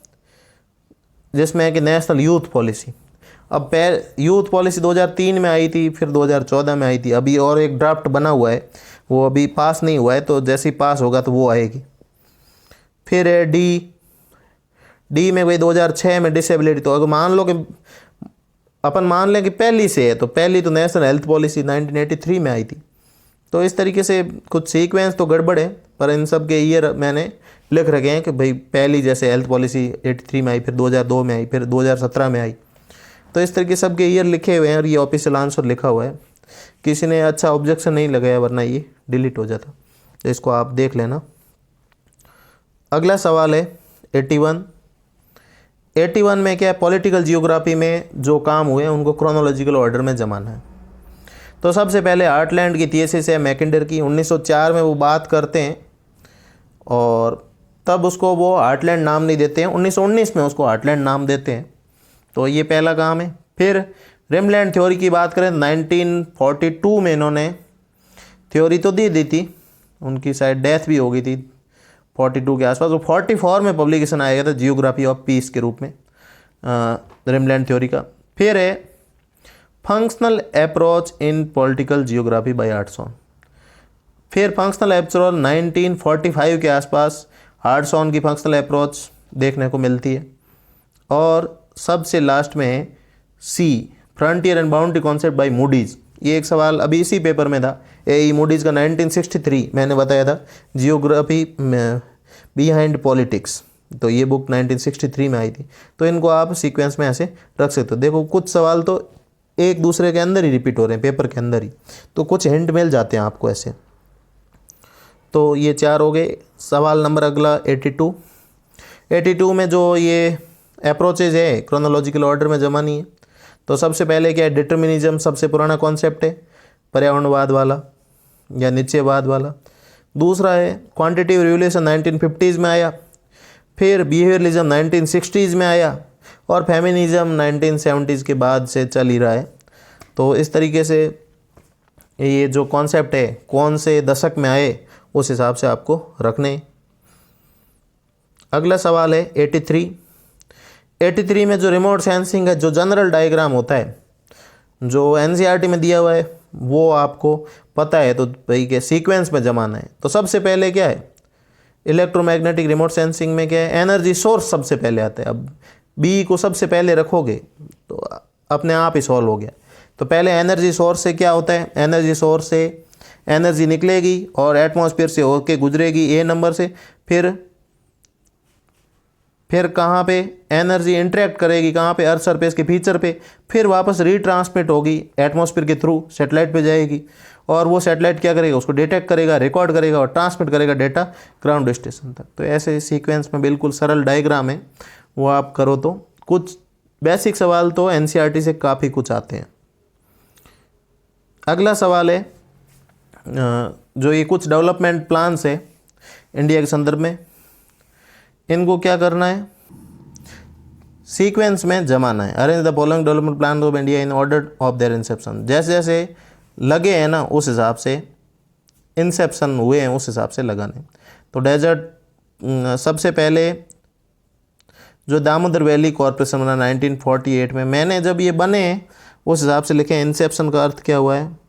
जिसमें है कि नेशनल यूथ पॉलिसी। अब यूथ पॉलिसी 2003 में आई थी, फिर 2014 में आई थी। अभी और एक ड्राफ्ट बना हुआ है, वो अभी पास नहीं हुआ है, तो जैसे ही पास होगा तो वो आएगी। फिर है डी में वही 2006 में डिसेबिलिटी। तो अगर मान लो कि अपन मान लें कि पहली से है, तो पहली तो नेशनल हेल्थ पॉलिसी 1983 में आई थी। तो इस तरीके से कुछ सीक्वेंस तो गड़बड़ है, पर इन सब के ईयर मैंने लिख रखे हैं कि भाई पहली जैसे हेल्थ पॉलिसी 83 में आई, फिर 2002 में आई, फिर 2017 में आई। तो इस तरीके सबके ईयर लिखे हुए हैं और ये ऑफिशियल आंसर लिखा हुआ है। किसी ने अच्छा ऑब्जेक्शन नहीं लगाया, वरना ये डिलीट हो जाता। तो इसको आप देख लेना। अगला सवाल है 81 में क्या है, पॉलिटिकल जियोग्राफी में जो काम हुए हैं उनको क्रोनोलॉजिकल ऑर्डर में जमाना है। तो सबसे पहले हार्टलैंड की थीसिस है मैकिंडर की, 1904 में वो बात करते हैं और तब उसको वो हार्टलैंड नाम नहीं देते हैं, 1919 में उसको हार्टलैंड नाम देते हैं। तो ये पहला काम है। फिर रिमलैंड थ्योरी की बात करें, 1942 में इन्होंने थ्योरी तो दी थी, उनकी शायद डेथ भी हो गई थी 42 के आसपास। वो 44 में पब्लिकेशन आया था जियोग्राफी ऑफ पीस के रूप में रिमलैंड थ्योरी का। फिर है functional approach in political geography by Hartshorne. फिर फंक्शनल अप्रोच 1945 के आसपास हार्टसॉन की फंक्शनल अप्रोच देखने को मिलती है। और सबसे लास्ट में है C, frontier and boundary concept by Moodie's. ये एक सवाल अभी इसी पेपर में था, ए मूडीज़ का 1963 मैंने बताया था, जियोग्राफी बिहाइंड पॉलिटिक्स। तो ये बुक 1963 में आई थी। तो इनको आप सीक्वेंस में ऐसे रख सकते हो। देखो कुछ सवाल तो एक दूसरे के अंदर ही रिपीट हो रहे हैं, पेपर के अंदर ही, तो कुछ हिंट मिल जाते हैं आपको ऐसे। तो ये 4 हो गए। सवाल नंबर अगला 82 में जो ये अप्रोचेज है क्रोनोलॉजिकल ऑर्डर में जमानी है। तो सबसे पहले क्या है, डिटर्मिनिज्म सबसे पुराना कॉन्सेप्ट है, पर्यावरणवाद वाला या निश्चयवाद वाला। दूसरा है क्वांटिटेटिव रिवोल्यूशन 1950s में आया। फिर बिहेवियरलिज्म 1960s में आया और फेमिनिज्म 1970s के बाद से चल ही रहा है। तो इस तरीके से ये जो कॉन्सेप्ट है कौन से दशक में आए उस हिसाब से आपको रखने। अगला सवाल है 83 में जो रिमोट सेंसिंग है, जो जनरल डायग्राम होता है जो एनसीईआरटी में दिया हुआ है वो आपको पता है, तो भाई के सीक्वेंस में जमाना है। तो सबसे पहले क्या है, इलेक्ट्रोमैग्नेटिक रिमोट सेंसिंग में क्या है, एनर्जी सोर्स सबसे पहले आता है। अब बी को सबसे पहले रखोगे तो अपने आप ही सॉल्व हो गया। तो पहले एनर्जी सोर्स से क्या होता है, एनर्जी सोर्स से एनर्जी निकलेगी और एटमॉस्फेयर से होके गुजरेगी ए नंबर से, फिर कहाँ पे एनर्जी इंटरेक्ट करेगी, कहाँ पे, अर्थ सरफेस के फीचर पे, फिर वापस रीट्रांसमिट होगी एटमॉस्फेयर के थ्रू सैटेलाइट पे जाएगी और वो सैटेलाइट क्या करेगा, उसको डिटेक्ट करेगा, रिकॉर्ड करेगा और ट्रांसमिट करेगा डेटा ग्राउंड स्टेशन तक। तो ऐसे सीक्वेंस में बिल्कुल सरल डायग्राम है, वो आप करो तो कुछ बेसिक सवाल तो एनसीईआरटी से काफ़ी कुछ आते हैं। अगला सवाल है जो ये कुछ डेवलपमेंट प्लान्स है इंडिया के संदर्भ में, इनको क्या करना है, सीक्वेंस में जमाना है। Arrange the following development plan of India in order of their Inception. जैसे जैसे लगे हैं ना उस हिसाब से, इंसेप्शन हुए हैं उस हिसाब से लगाने। तो डेजर्ट सबसे पहले जो दामोदर वैली कॉरपोरेशन बना 1948 में, मैंने जब ये बने उस हिसाब से लिखे। इंसेप्शन का अर्थ क्या हुआ है,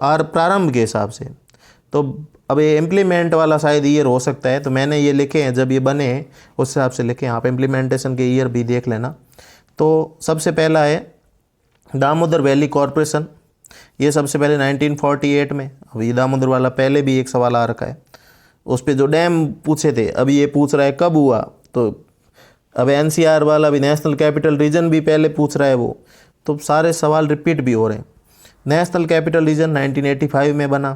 और प्रारंभ के हिसाब से। तो अब ये इम्प्लीमेंट वाला शायद ईयर हो सकता है, तो मैंने ये लिखे हैं जब ये बने उस हिसाब से लिखे। आप इम्प्लीमेंटेशन के ईयर भी देख लेना। तो सबसे पहला है दामोदर वैली कॉरपोरेशन, ये सबसे पहले 1948 में। अब ये दामोदर वाला पहले भी एक सवाल आ रखा है, उस पर जो डैम पूछे थे, अभी ये पूछ रहा है कब हुआ। तो अब एनसीआर वाला भी, नेशनल कैपिटल रीजन भी पहले पूछ रहा है वो, तो सारे सवाल रिपीट भी हो रहे हैं। नेशनल कैपिटल रीजन 1985 में बना।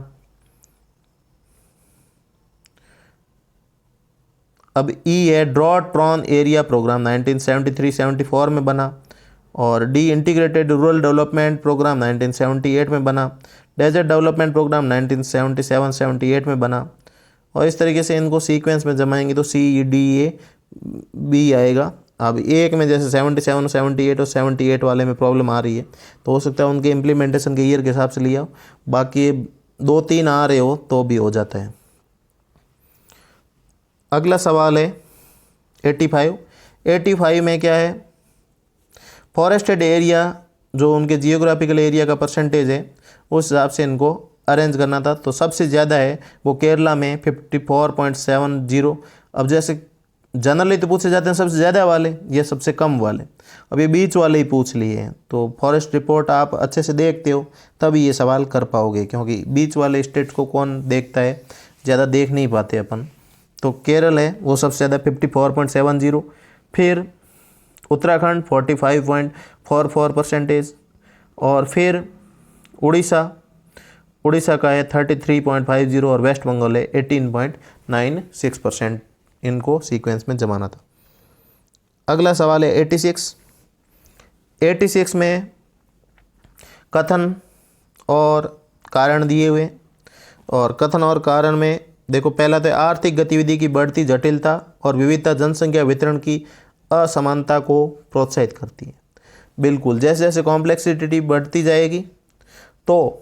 अब ई है ड्रॉट प्रॉन एरिया प्रोग्राम 1973-74 में बना, और the integrated rural development programme 1978 में बना, डेजर्ट डेवलपमेंट प्रोग्राम 1977-78 में बना। और इस तरीके से इनको सीक्वेंस में जमाएंगे तो CDA-B आएगा। अब एक में जैसे 77, 78 और 78 वाले में प्रॉब्लम आ रही है, तो हो सकता है उनके इम्प्लीमेंटेशन के ईयर के हिसाब से लिया हो, बाकी 2-3 आ रहे हो तो भी हो जाता है। अगला सवाल है 85 में क्या है, फॉरेस्टेड एरिया जो उनके जियोग्राफिकल एरिया का परसेंटेज है उस हिसाब से इनको अरेंज करना था। तो सबसे ज़्यादा है वो केरला में 54.70। अब जैसे जनरली तो पूछे जाते हैं सबसे ज़्यादा वाले या सबसे कम वाले, अब ये बीच वाले ही पूछ लिए हैं। तो फॉरेस्ट रिपोर्ट आप अच्छे से देखते हो तभी ये सवाल कर पाओगे, क्योंकि बीच वाले स्टेट को कौन देखता है, ज़्यादा देख नहीं पाते अपन। तो केरल है वो सबसे ज़्यादा 54.70, फिर उत्तराखंड 45.44%, और फिर उड़ीसा का है 33.50 और वेस्ट बंगाल है 18.96%। इनको सीक्वेंस में जमाना था। अगला सवाल है 86 में कथन और कारण दिए हुए, और कथन और कारण में देखो पहला तो आर्थिक गतिविधि की बढ़ती जटिलता और विविधता जनसंख्या वितरण की असमानता को प्रोत्साहित करती है। बिल्कुल, जैसे जैसे कॉम्प्लेक्सिटी बढ़ती जाएगी तो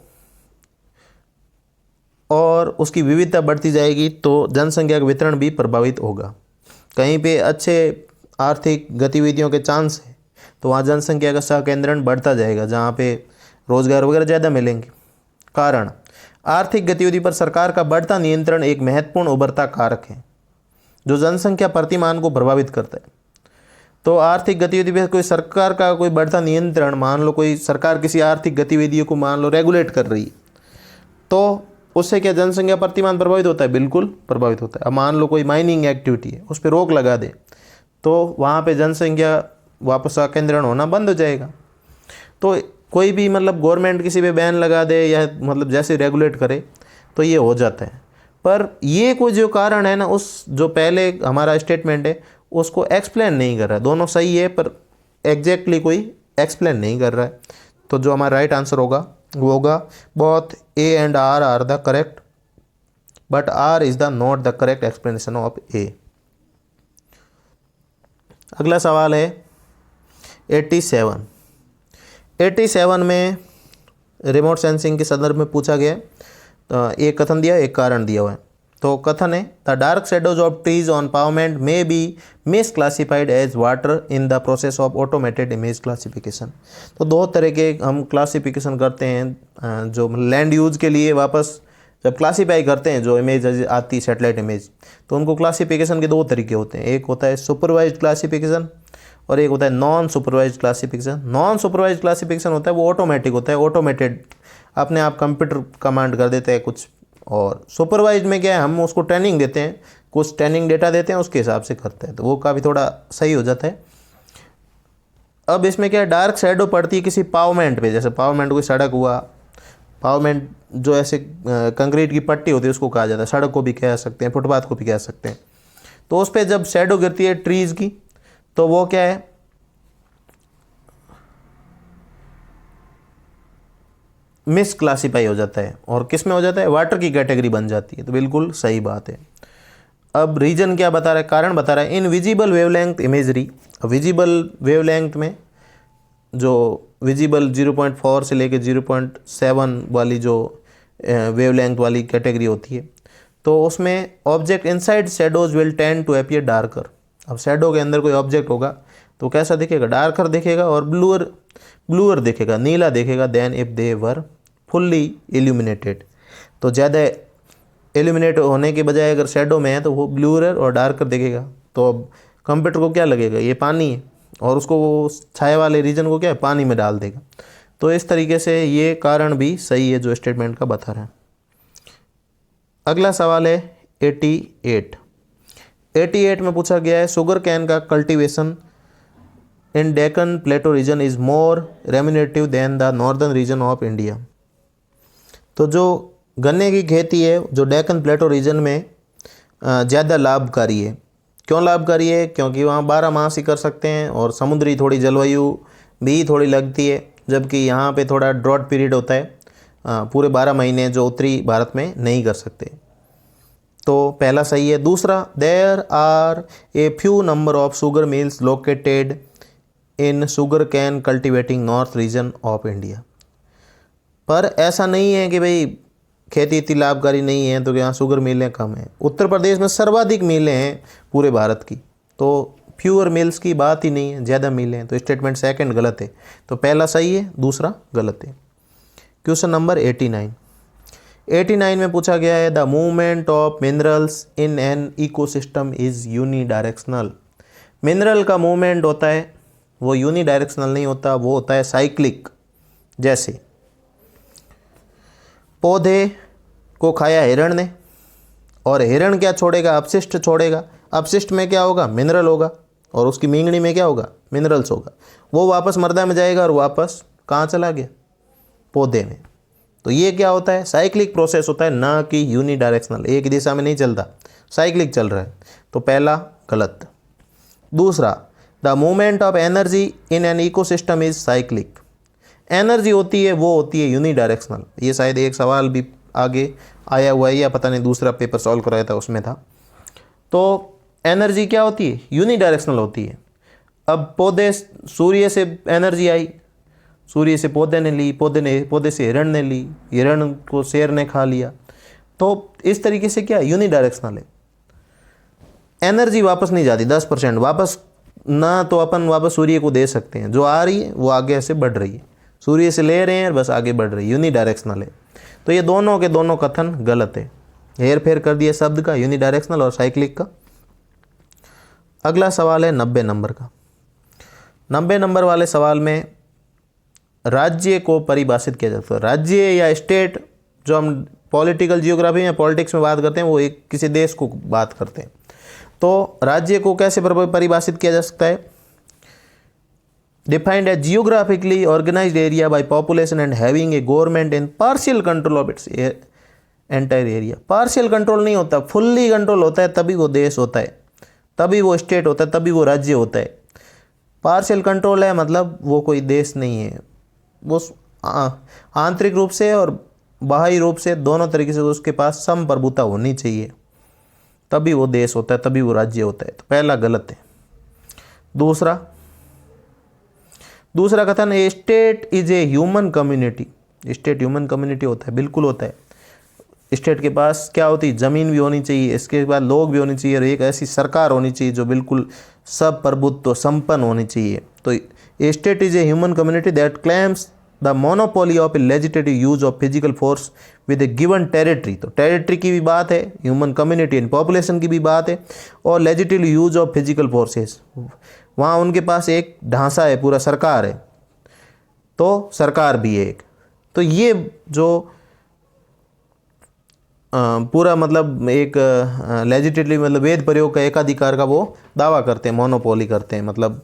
और उसकी विविधता बढ़ती जाएगी तो जनसंख्या का वितरण भी प्रभावित होगा। कहीं पे अच्छे आर्थिक गतिविधियों के चांस है तो वहाँ जनसंख्या का सहकेंद्रण बढ़ता जाएगा, जहाँ पे रोजगार वगैरह ज़्यादा मिलेंगे। कारण, आर्थिक गतिविधि पर सरकार का बढ़ता नियंत्रण एक महत्वपूर्ण उभरता कारक है जो जनसंख्या प्रतिमान को प्रभावित करता है। तो आर्थिक गतिविधि पर कोई सरकार का कोई बढ़ता नियंत्रण, मान लो कोई सरकार किसी आर्थिक गतिविधियों को मान लो रेगुलेट कर रही है, तो उससे क्या जनसंख्या प्रतिमान प्रभावित होता है? बिल्कुल प्रभावित होता है। अब मान लो कोई माइनिंग एक्टिविटी है, उस पर रोक लगा दे तो वहाँ पे जनसंख्या वापस केंद्रण होना बंद हो जाएगा। तो कोई भी मतलब गवर्नमेंट किसी पे बैन लगा दे या मतलब जैसे रेगुलेट करे तो ये हो जाता है। पर ये कोई जो कारण है ना, उस जो पहले हमारा स्टेटमेंट है उसको एक्सप्लेन नहीं कर रहा है। दोनों सही है पर एग्जैक्टली कोई एक्सप्लेन नहीं कर रहा है। तो जो हमारा राइट आंसर होगा वो होगा both A and R are the correct, but R is the not the correct explanation of A। अगला सवाल है 87 में रिमोट सेंसिंग के संदर्भ में पूछा गया है। तो एक कथन दिया, एक कारण दिया हुआ है। तो कथन है the dark shadows of trees on pavement may be misclassified as water in the process of automated image classification. तो दो तरह के हम क्लासिफिकेशन करते हैं, जो लैंड यूज के लिए वापस जब क्लासीफाई करते हैं जो इमेज आती है सैटेलाइट इमेज, तो उनको क्लासिफिकेशन के दो तरीके होते हैं। एक होता है सुपरवाइज्ड क्लासिफिकेशन और एक होता है non supervised classification. Non supervised classification होता है वो ऑटोमेटिक होता है, ऑटोमेटेड अपने आप कंप्यूटर कमांड कर देता है कुछ। और सुपरवाइज्ड में क्या है, हम उसको ट्रेनिंग देते हैं, कुछ ट्रेनिंग डेटा देते हैं, उसके हिसाब से करते हैं, तो वो काफ़ी थोड़ा सही हो जाता है। अब इसमें क्या है, डार्क शैडो पड़ती है किसी पावमेंट पे, जैसे पावमेंट कोई सड़क हुआ, पावमेंट जो ऐसे कंक्रीट की पट्टी होती है उसको कहा जाता है, सड़क को भी कह सकते हैं, फुटपाथ को भी कह सकते हैं। तो उस पर जब शैडो गिरती है ट्रीज़ की तो वो क्या है, मिस क्लासीफाई हो जाता है और किस में हो जाता है, वाटर की कैटेगरी बन जाती है। तो बिल्कुल सही बात है। अब रीजन क्या बता रहा है, कारण बता रहा है in visible wavelength imagery. Visible wavelength में जो विजिबल 0.4 से लेके 0.7 वाली जो वेवलेंथ वाली कैटेगरी होती है, तो उसमें object inside shadows will tend to appear darker. अब शेडो के अंदर कोई ऑब्जेक्ट होगा तो कैसा दिखेगा, डार्कर दिखेगा और ब्लूअर दिखेगा, नीला दिखेगा than if they were fully illuminated. तो ज़्यादा इल्यूमिनेट होने के बजाय अगर शेडो में है तो वो ब्लूअर और डार्कर दिखेगा। तो अब कंप्यूटर को क्या लगेगा, ये पानी है, और उसको वो छाया वाले रीजन को क्या है, पानी में डाल देगा। तो इस तरीके से ये कारण भी सही है जो स्टेटमेंट का बता रहा है। अगला सवाल है 88 में पूछा गया है शुगर कैन का cultivation in Deccan plateau region is more remunerative than the northern region of India. तो जो गन्ने की खेती है जो डेक्कन प्लेटो रीजन में ज़्यादा लाभकारी है, क्यों लाभकारी है? क्योंकि वहाँ 12 मास ही कर सकते हैं और समुद्री थोड़ी जलवायु भी थोड़ी लगती है, जबकि यहाँ पे थोड़ा ड्रॉट पीरियड होता है, पूरे 12 महीने जो उत्तरी भारत में नहीं कर सकते। तो पहला सही है। दूसरा, there are a few number of sugar mills located in sugar cane cultivating north region of India. पर ऐसा नहीं है कि भाई खेती इतनी लाभकारी नहीं है तो यहाँ शुगर मिलें कम हैं। उत्तर प्रदेश में सर्वाधिक मिलें हैं पूरे भारत की, तो फ्यूअर मिल्स की बात ही नहीं है, ज़्यादा मिलें हैं। तो स्टेटमेंट सेकंड गलत है। तो पहला सही है, दूसरा गलत है। क्वेश्चन नंबर 89 में पूछा गया है, the movement of minerals in an ecosystem is unidirectional. Mineral का मूवमेंट होता है वो यूनिडायरेक्शनल नहीं होता, वो होता है साइक्लिक। जैसे पौधे को खाया हिरण ने, और हिरण क्या छोड़ेगा? अपशिष्ट छोड़ेगा। अपशिष्ट में क्या होगा? मिनरल होगा, और उसकी मींगनी में क्या होगा? मिनरल्स होगा। वो वापस मृदा में जाएगा और वापस कहाँ चला गया? पौधे में। तो ये क्या होता है? साइक्लिक प्रोसेस होता है, ना कि यूनिडायरेक्शनल। एक दिशा में नहीं चलता, साइक्लिक चल रहा है। तो पहला गलत। दूसरा, the movement of energy in an ecosystem is cyclic. Energy होती है वो होती है यूनिडायरेक्शनल। ये शायद एक सवाल भी आगे आया हुआ है, या पता नहीं दूसरा पेपर सॉल्व कराया था उसमें था। तो एनर्जी क्या होती है? यूनिडायरेक्शनल होती है। अब सूर्य से एनर्जी आई, सूर्य से पौधे ने ली, पौधे से हिरण ने ली, हिरण को शेर ने खा लिया। तो इस तरीके से क्या यूनिडायरेक्शनल है। एनर्जी वापस नहीं जाती 10% वापस ना, तो अपन वापस सूर्य को दे सकते हैं। जो आ रही है वो आगे से बढ़ रही है, सूर्य से ले रहे हैं बस आगे बढ़ रही है, यूनिडायरेक्शनल है। तो ये दोनों के दोनों कथन गलत है। हेर फेर कर दिया शब्द का, यूनिडायरेक्शनल और साइक्लिक का। अगला सवाल है 90 नंबर का। 90 नंबर वाले सवाल में राज्य को परिभाषित किया जाता है। राज्य या स्टेट, जो हम पॉलिटिकल जियोग्राफी या पॉलिटिक्स में बात करते हैं, वो एक किसी देश को बात करते हैं। तो राज्य को कैसे परिभाषित किया जा सकता है? Defined as geographically organised area by population and having a government in partial control of its entire area. Partial control नहीं होता, फुल्ली कंट्रोल होता है, तभी वो देश होता है, तभी वो स्टेट होता है, तभी वो राज्य होता है। पार्शियल कंट्रोल है मतलब वो कोई देश नहीं है, वो आंतरिक रूप से और बाहरी रूप से दोनों तरीके से उसके पास संप्रभुता होनी चाहिए, तभी वो देश होता है, तभी वो राज्य होता है। तो पहला गलत है। दूसरा कथन, A state is a human community. State human community होता है, बिल्कुल होता है। स्टेट के पास क्या होती है? ज़मीन भी होनी चाहिए, इसके बाद लोग भी होने चाहिए, और एक ऐसी सरकार होनी चाहिए जो बिल्कुल सब प्रभुत्व संपन्न होनी चाहिए। तो a state is a human community that claims the monopoly of a legislative use of physical force with a given territory. तो टेरिटरी की भी बात है, ह्यूमन कम्युनिटी एंड पॉपुलेशन की भी बात है, और legislative use of physical forces, वहाँ उनके पास एक ढांचा है, पूरा सरकार है, तो सरकार भी है एक। तो ये जो पूरा मतलब एक लेजिस्लेटिव मतलब वेद प्रयोग का एकाधिकार का वो दावा करते हैं, मोनोपोली करते हैं, मतलब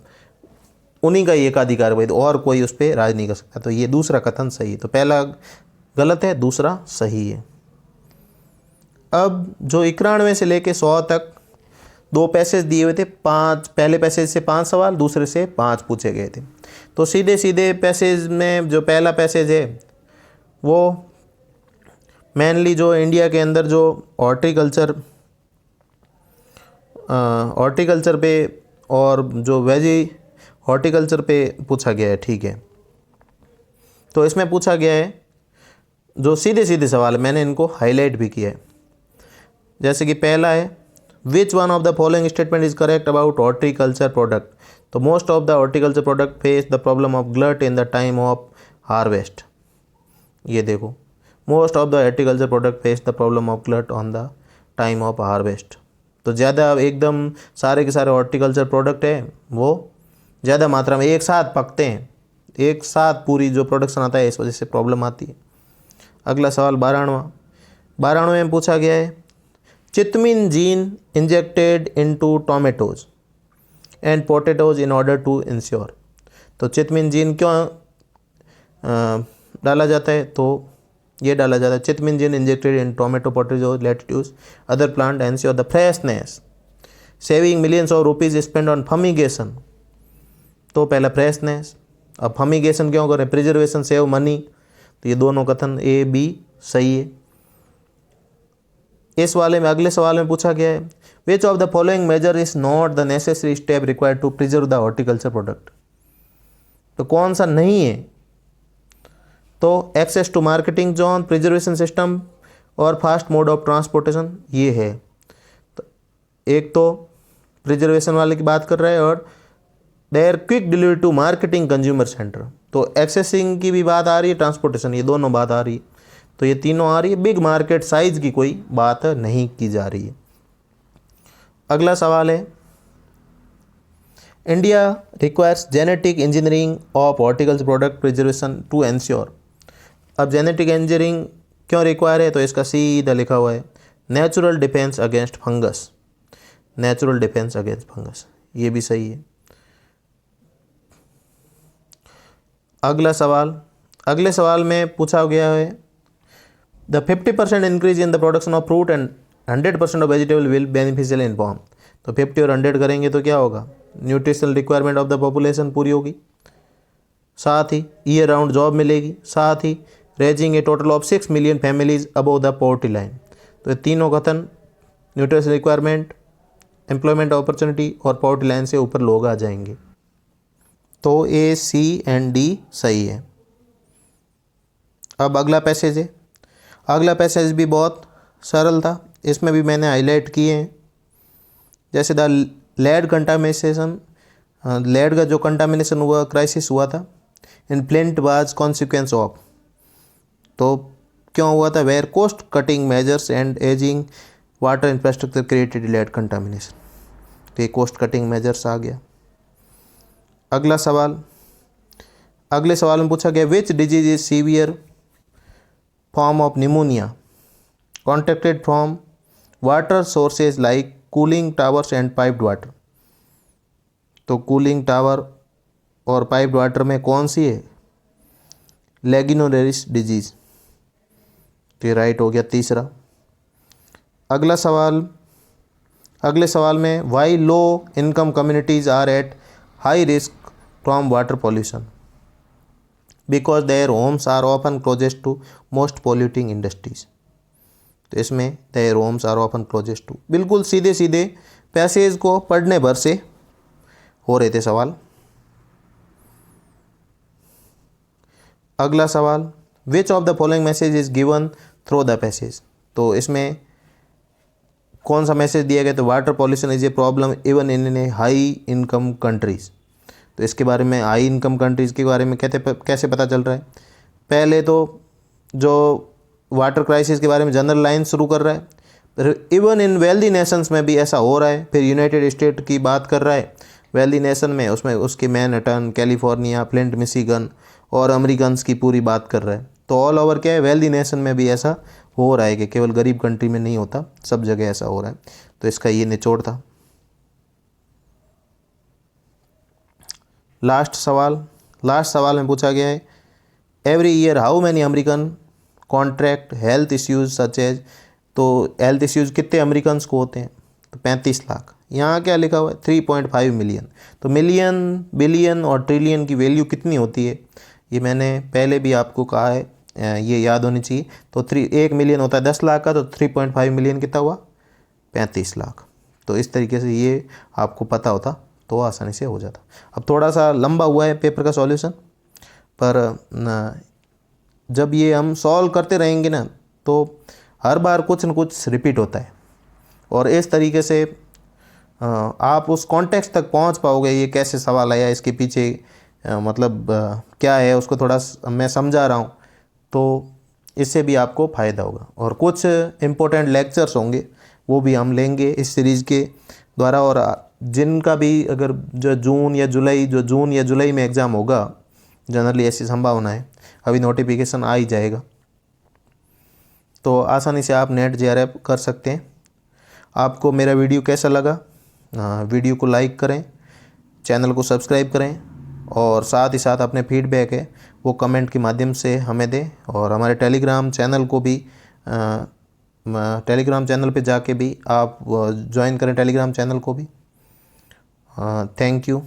उन्हीं का ही एकाधिकार है, और कोई उस पर राज नहीं कर सकता। तो ये दूसरा कथन सही है। तो पहला गलत है, दूसरा सही है। अब जो 91 से लेके 100 तक 2 पैसेज दिए हुए थे, 5 पहले पैसेज से 5 सवाल, दूसरे से 5 पूछे गए थे। तो सीधे सीधे पैसेज में जो पहला पैसेज है वो मेनली जो इंडिया के अंदर जो हॉर्टिकल्चर पे और जो वेजी हॉर्टिकल्चर पे पूछा गया है, ठीक है। तो इसमें पूछा गया है जो सीधे सीधे सवाल, मैंने इनको हाईलाइट भी किया है। जैसे कि पहला है, which one of the following statement is correct about horticulture product. तो most of the horticulture product face the problem of glut in the time of harvest. ये देखो, most of the horticulture product face the problem of glut on the time of harvest. तो ज़्यादा एकदम सारे के सारे horticulture product है वो ज़्यादा मात्रा में एक साथ पकते हैं, एक साथ पूरी जो प्रोडक्शन आता है, इस वजह से प्रॉब्लम आती है। अगला सवाल 92 में पूछा गया है, चितमिन gene injected into tomatoes and potatoes in order to ensure. तो चितमिन जीन क्यों डाला जाता है? तो ये डाला जाता है, चितमिन gene injected in tomato, potato, lettuce, other plant ensure the freshness saving millions of rupees spend on fumigation, तो पहला फ्रेशनेस। अब फमीगेशन क्यों करें, प्रिजर्वेशन सेव मनी, तो ये दोनों कथन ए बी सही है। इस वाले में अगले सवाल में पूछा गया है which of the following measure is not the necessary step required to preserve the horticulture product, तो कौन सा नहीं है, तो access to marketing zone, preservation system और फास्ट मोड ऑफ ट्रांसपोर्टेशन, ये है। तो एक तो प्रिजर्वेशन वाले की बात कर रहे हैं और their quick delivery to marketing consumer centre, तो एक्सेसिंग की भी बात आ रही है, ट्रांसपोर्टेशन, ये दोनों बात आ रही है, तो ये तीनों आ रही है। बिग मार्केट साइज की कोई बात नहीं की जा रही है। अगला सवाल है India requires genetic engineering of horticulture product preservation to ensure. अब जेनेटिक इंजीनियरिंग क्यों रिक्वायर है, तो इसका सीधा लिखा हुआ है natural defence against fungus, natural defence against fungus, ये भी सही है। अगला सवाल, अगले सवाल में पूछा गया है the 50% increase in the production of fruit and 100% of vegetable will beneficial inform, तो 50 और 100 करेंगे तो क्या होगा, nutritional requirement of the population पूरी होगी, साथ ही ईयर राउंड जॉब मिलेगी, साथ ही raising a total of 6 million families above the poverty line, तो ये तीनों कथन न्यूट्रिशनल रिक्वायरमेंट, एम्प्लॉयमेंट अपॉर्चुनिटी और पॉवर्टी लाइन से ऊपर लोग आ जाएंगे, तो ए सी एंड डी सही है। अब अगला पैसेज है, अगला पैसेज भी बहुत सरल था, इसमें भी मैंने हाईलाइट किए हैं, जैसे द लेड कंटामिनेशन, लेड का जो कंटामिनेशन हुआ, क्राइसिस हुआ था, in plant was consequence of, तो क्यों हुआ था, where cost cutting measures and ageing water infrastructure created lead contamination, तो ये कोस्ट कटिंग मेजर्स आ गया। अगला सवाल, अगले सवाल में पूछा गया which disease is severe form of pneumonia contracted from water sources like cooling towers and piped water, तो कूलिंग टावर और पाइप्ड वाटर में कौन सी है, लेगिनोलेरिस डिजीज, तो ये राइट हो गया तीसरा। अगला सवाल, अगले सवाल में why low income communities are at high risk from water pollution, because their homes are often closest to most polluting industries, तो इसमें their homes are often closest to, बिल्कुल सीधे सीधे पैसेज को पढ़ने भर से हो रहे थे सवाल। अगला सवाल विच of the following message is given through the passage, तो इसमें कौन सा मैसेज दिया गया, तो water pollution is a problem even in A high income countries, तो इसके बारे में हाई इनकम कंट्रीज़ के बारे में कैसे पता चल रहा है, पहले तो जो वाटर क्राइसिस के बारे में जनरल लाइन शुरू कर रहा है, फिर इवन इन वेल्दी नेशंस में भी ऐसा हो रहा है, फिर यूनाइटेड स्टेट की बात कर रहा है वेल्दी नेशन में, उसमें उसके मैनहट्टन, कैलिफोर्निया, फ्लिंट मिशिगन और अमेरिकन्स की पूरी बात कर रहा है, तो ऑल ओवर क्या है, वेल्दी नेशन में भी ऐसा हो रहा है कि केवल गरीब कंट्री में नहीं होता, सब जगह ऐसा हो रहा है, तो इसका ये निचोड़ था। लास्ट सवाल में पूछा गया है every year how many American contract health issues such as, तो हेल्थ इश्यूज कितने अमेरिकन्स को होते हैं, तो 35 लाख। यहाँ क्या लिखा हुआ है 3.5 मिलियन, तो मिलियन, बिलियन और ट्रिलियन की वैल्यू कितनी होती है, ये मैंने पहले भी आपको कहा है, ये याद होनी चाहिए। तो 1 मिलियन होता है 10 लाख का, तो 3.5 मिलियन कितना हुआ 35 लाख। तो इस तरीके से ये आपको पता होता तो आसानी से हो जाता। अब थोड़ा सा लंबा हुआ है पेपर का सॉल्यूशन, पर जब ये हम सॉल्व करते रहेंगे ना तो हर बार कुछ न कुछ रिपीट होता है, और इस तरीके से आप उस कॉन्टेक्स्ट तक पहुंच पाओगे, ये कैसे सवाल आया, इसके पीछे मतलब क्या है, उसको थोड़ा मैं समझा रहा हूँ, तो इससे भी आपको फ़ायदा होगा। और कुछ इम्पोर्टेंट लेक्चर्स होंगे वो भी हम लेंगे इस सीरीज़ के द्वारा, और जिनका भी अगर जो जून या जुलाई में एग्ज़ाम होगा, जनरली ऐसी संभावना है, अभी नोटिफिकेशन आ ही जाएगा, तो आसानी से आप नेट JRF कर सकते हैं। आपको मेरा वीडियो कैसा लगा, वीडियो को लाइक करें, चैनल को सब्सक्राइब करें, और साथ ही साथ अपने फीडबैक है वो कमेंट के माध्यम से हमें दें, और हमारे टेलीग्राम चैनल को भी टेलीग्राम चैनल पे जाके भी आप ज्वाइन करें टेलीग्राम चैनल को भी। Thank you.